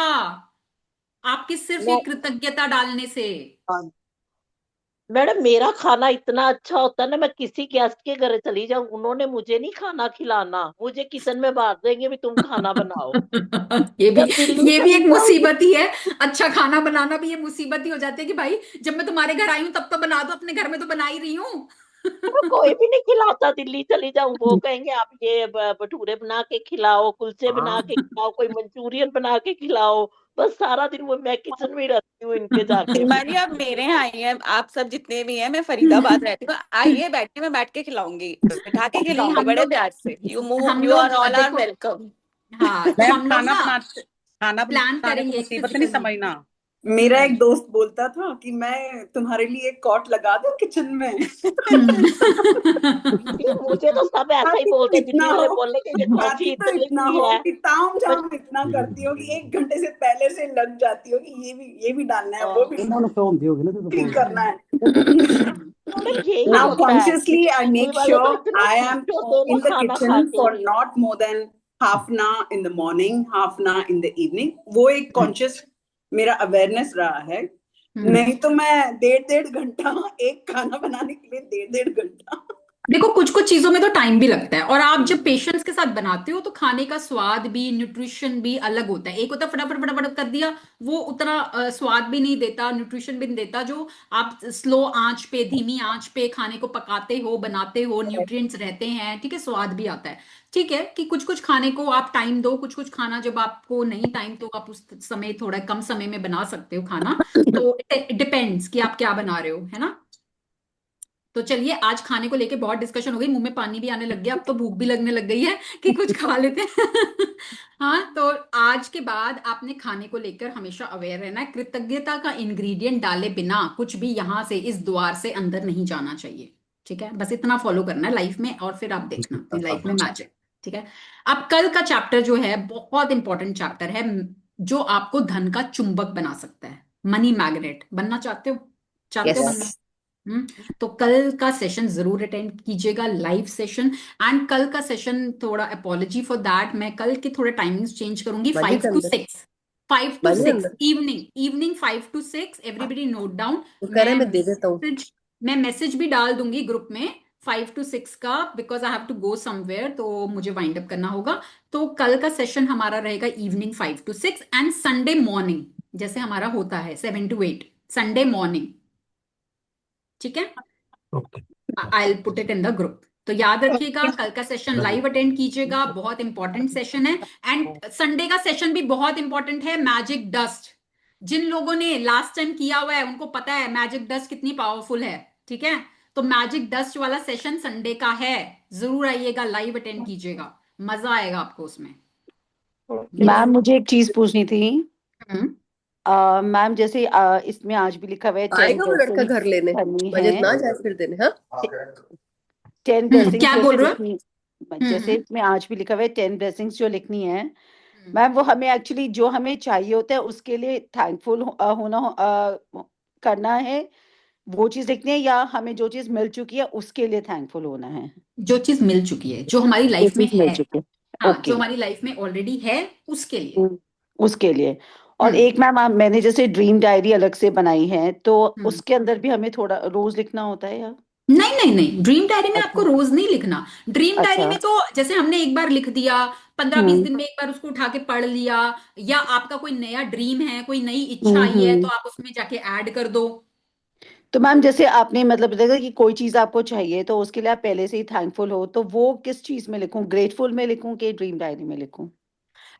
A: आपकी सिर्फ ये
C: मैं
A: कृतज्ञता डालने से।
C: मैडम, मेरा खाना इतना अच्छा होता है ना, मैं किसी गेस्ट के घर चली जाऊं, उन्होंने मुझे नहीं खाना खिलाना, मुझे किचन में बांट देंगे भी तुम खाना बनाओ।
A: ये भी
C: जब दिल्ली
A: ये भी
C: चली
A: एक
C: जाऊंगी,
A: मुसीबत ही है। अच्छा खाना बनाना भी ये मुसीबत ही हो जाती है कि भाई जब मैं तुम्हारे घर आई हूं तब तो बना दो, अपने घर में तो बना ही रही हूँ।
C: तो कोई भी नहीं खिलाता। दिल्ली चली जाऊं, वो कहेंगे आप ये भटूरे बना के खिलाओ, कुलचे बना के खिलाओ, कोई मंचूरियन बना के खिलाओ। बस सारा दिन वो मैं किचन में ही रहती हूँ इनके जाके।
E: हिमानी आप मेरे यहाँ आई हैं, आप सब जितने भी हैं, मैं फरीदाबाद रहती हूँ, आइए बैठिए, मैं बैठ के खिलाऊंगी, बैठा के
A: नहीं,
E: खिलाऊंगी
A: हम
E: बड़े
A: लोग
E: प्यार से।
A: हम
E: यू आर
A: लोग
E: ऑल आर
A: देखो,
E: वेलकम।
A: हाँ तो
H: मैम
A: हम लोग
H: खाना
A: ना
H: बनाते, खाना
A: प्लान
H: बनाने को
A: करेंगे एक
H: मुसीबत नहीं
A: फिजिकल मीट।
H: समझना।
D: मेरा एक दोस्त बोलता था कि मैं तुम्हारे लिए एक कॉट लगा दूं किचन में।
C: ये मुझे तो सब ऐसा ही
D: बाकी तो
C: बोलते,
D: इतना
C: दिल्ली वाले
D: हो,
C: बोलने के ये कॉफी
D: बाकी तो
C: इतनी
D: इतना
C: की
D: हो
C: है।
D: कि ताम
C: मैं
D: झाम इतना करती हो कि 1 घंटे से पहले से लग जाती हो कि ये भी डालना है, वो भी ठीक करना है।
C: मैडम यही
D: Now
C: होता है,
D: consciously I
C: दिल्ली
D: make
C: वाले तो
D: sure
C: इतना
D: I
C: खुश
D: am
C: होते हैं ना
D: in the
C: खाना खा
D: kitchen
C: के।
D: for not more than half an hour in the morning, half an hour in the evening. वो एक conscious मेरा awareness रहा है। नहीं तो मैं 1.5 घंटा एक खाना बनाने के लिए 1.5 घंटा।
A: देखो कुछ कुछ चीजों में तो टाइम भी लगता है, और आप जब पेशेंस के साथ बनाते हो तो खाने का स्वाद भी, न्यूट्रिशन भी अलग होता है। एक होता है फटाफट फटाफट कर दिया, वो उतना स्वाद भी नहीं देता, न्यूट्रिशन भी नहीं देता। जो आप स्लो आंच पे, धीमी आंच पे खाने को पकाते हो, बनाते हो, न्यूट्रिएंट्स रहते हैं, ठीक है, स्वाद भी आता है। ठीक है कि कुछ कुछ खाने को आप टाइम दो, कुछ कुछ खाना जब आपको नहीं टाइम तो आप उस समय थोड़ा कम समय में बना सकते हो खाना। तो डिपेंड्स कि आप क्या बना रहे हो, है ना। तो चलिए, आज खाने को लेके बहुत डिस्कशन हो गई, मुंह में पानी भी आने लग गया, अब तो भूख भी लगने लग गई है कि कुछ खा लेते हैं। हाँ, तो आज के बाद आपने खाने को लेकर हमेशा अवेयर रहना है। कृतज्ञता का इंग्रेडिएंट डाले बिना कुछ भी यहां से, इस द्वार से अंदर नहीं जाना चाहिए। ठीक है, बस इतना फॉलो करना है लाइफ में, और फिर आप देखना अपनी लाइफ में मैजिक। ठीक है। अब कल का चैप्टर जो है बहुत इंपॉर्टेंट चैप्टर है, जो आपको धन का चुंबक बना सकता है। मनी मैग्नेट बनना चाहते हो? चाहते हो बनना?
F: यस,
A: तो कल का सेशन जरूर अटेंड कीजिएगा, लाइव सेशन। एंड कल का सेशन, थोड़ा अपॉलॉजी फॉर दैट, मैं कल के थोड़े टाइमिंग्स चेंज करूंगी,
F: बनी
A: 5 to
F: अंदर
A: 6, 5 to
F: बनी
A: 6
F: अंदर
A: evening 5 to 6, everybody note down.
F: तो कह रहे हैं, मैं दे देता हूँ।
A: मैं मैसेज भी डाल दूंगी ग्रुप में 5 to 6 का, because I have to go somewhere, तो मुझे वाइंड अप करना होगा। तो कल का सेशन हमारा रहेगा evening 5 to 6, and Sunday morning जैसे हमारा होता है 7 to 8 संडे मॉर्निंग। ठीक है, I will put it in the group. तो याद रखिएगा, कल का सेशन लाइव अटेंड कीजिएगा, बहुत इंपॉर्टेंट सेशन है। एंड संडे का सेशन भी बहुत इंपॉर्टेंट है, मैजिक डस्ट। जिन लोगों ने लास्ट टाइम किया हुआ है उनको पता है मैजिक डस्ट कितनी पावरफुल है, ठीक है। तो मैजिक डस्ट वाला सेशन संडे का है, जरूर आइएगा, लाइव अटेंड कीजिएगा, मजा आएगा आपको उसमें।
H: मैम मुझे एक चीज पूछनी थी।
A: हम्म।
H: मैम जैसे इसमें आज भी लिखा हुआ है 10
F: आएगा वो लड़का
H: ब्लेसिंग्स
F: घर लेने,
H: करनी
F: बजट
H: है,
F: ना जाए फिर देने। हाँ
H: 10 ब्लेसिंग्स
A: क्या बोल
H: जैसे
A: रहे हो?
H: लिखनी, जैसे इसमें आज भी लिखा हुआ है 10 ब्लेसिंग्स जो लिखनी है
A: हम्म।
H: मैम, वो हमें एक्चुअली जो हमें चाहिए होता है उसके लिए थैंकफुल करना है, वो चीज लिखनी है, या हमें जो चीज मिल चुकी है उसके लिए थैंकफुल होना है?
A: जो चीज मिल चुकी है, जो हमारी
H: जो
A: लाइफ में
H: चीज मिल
A: है,
H: चुकी है,
A: हाँ,
H: ओके,
A: जो हमारी लाइफ में ऑलरेडी है उसके लिए।
H: उसके लिए। और
A: हम्म।
H: एक मैम मैंने जैसे ड्रीम डायरी अलग से बनाई है, तो
A: हम्म।
H: उसके अंदर भी हमें थोड़ा रोज लिखना होता है या?
A: नहीं नहीं नहीं, ड्रीम डायरी में आपको
H: अच्छा
A: रोज नहीं लिखना। ड्रीम डायरी
H: अच्छा।
A: में तो जैसे हमने एक बार लिख दिया, 15-20
H: हम्म
A: दिन में एक बार उसको उठा के पढ़ लिया, या आपका कोई नया ड्रीम है, कोई नई इच्छा आई है, तो
H: हम्म।
A: आप उसमें जाके ऐड कर दो।
H: तो मैम जैसे आपने मतलब बताया कि कोई चीज आपको चाहिए तो उसके लिए आप पहले से ही थैंकफुल हो, तो वो किस चीज में लिखूं, ग्रेटफुल में लिखूं कि ड्रीम डायरी में लिखूं?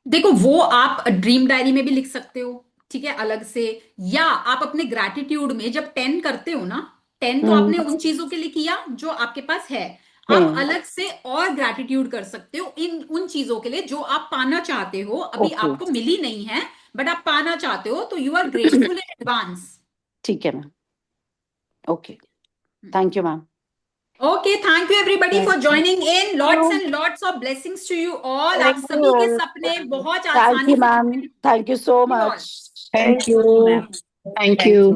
A: देखो, वो आप ड्रीम डायरी में भी लिख सकते हो, ठीक है, अलग से। या आप अपने ग्रैटिट्यूड में जब 10 करते हो ना, 10 तो आपने
H: हम्म।
A: उन चीजों के लिए किया जो आपके पास है,
H: है।
A: आप अलग से और ग्रैटिट्यूड कर सकते हो इन उन चीजों के लिए जो आप पाना चाहते हो, अभी
H: ओके
A: आपको मिली नहीं है बट आप पाना चाहते हो, तो you are grateful in advance.
H: ठीक है ma'am, okay, thank you ma'am.
A: Okay, thank you everybody for
H: thank
A: joining in, lots
H: you,
A: and lots of blessings to you all. आप
B: थैंक यू
A: सभी के
B: मैम,
A: सपने बहुत
H: थैंक
A: आसानी
H: you
A: से
H: ma'am,
A: पूरे
H: थैंक यू सो
A: होंगे।
H: Much.
B: Thank
C: Thank you,
B: you.
C: ma'am.
G: Thank
C: Thank
G: you.
C: you.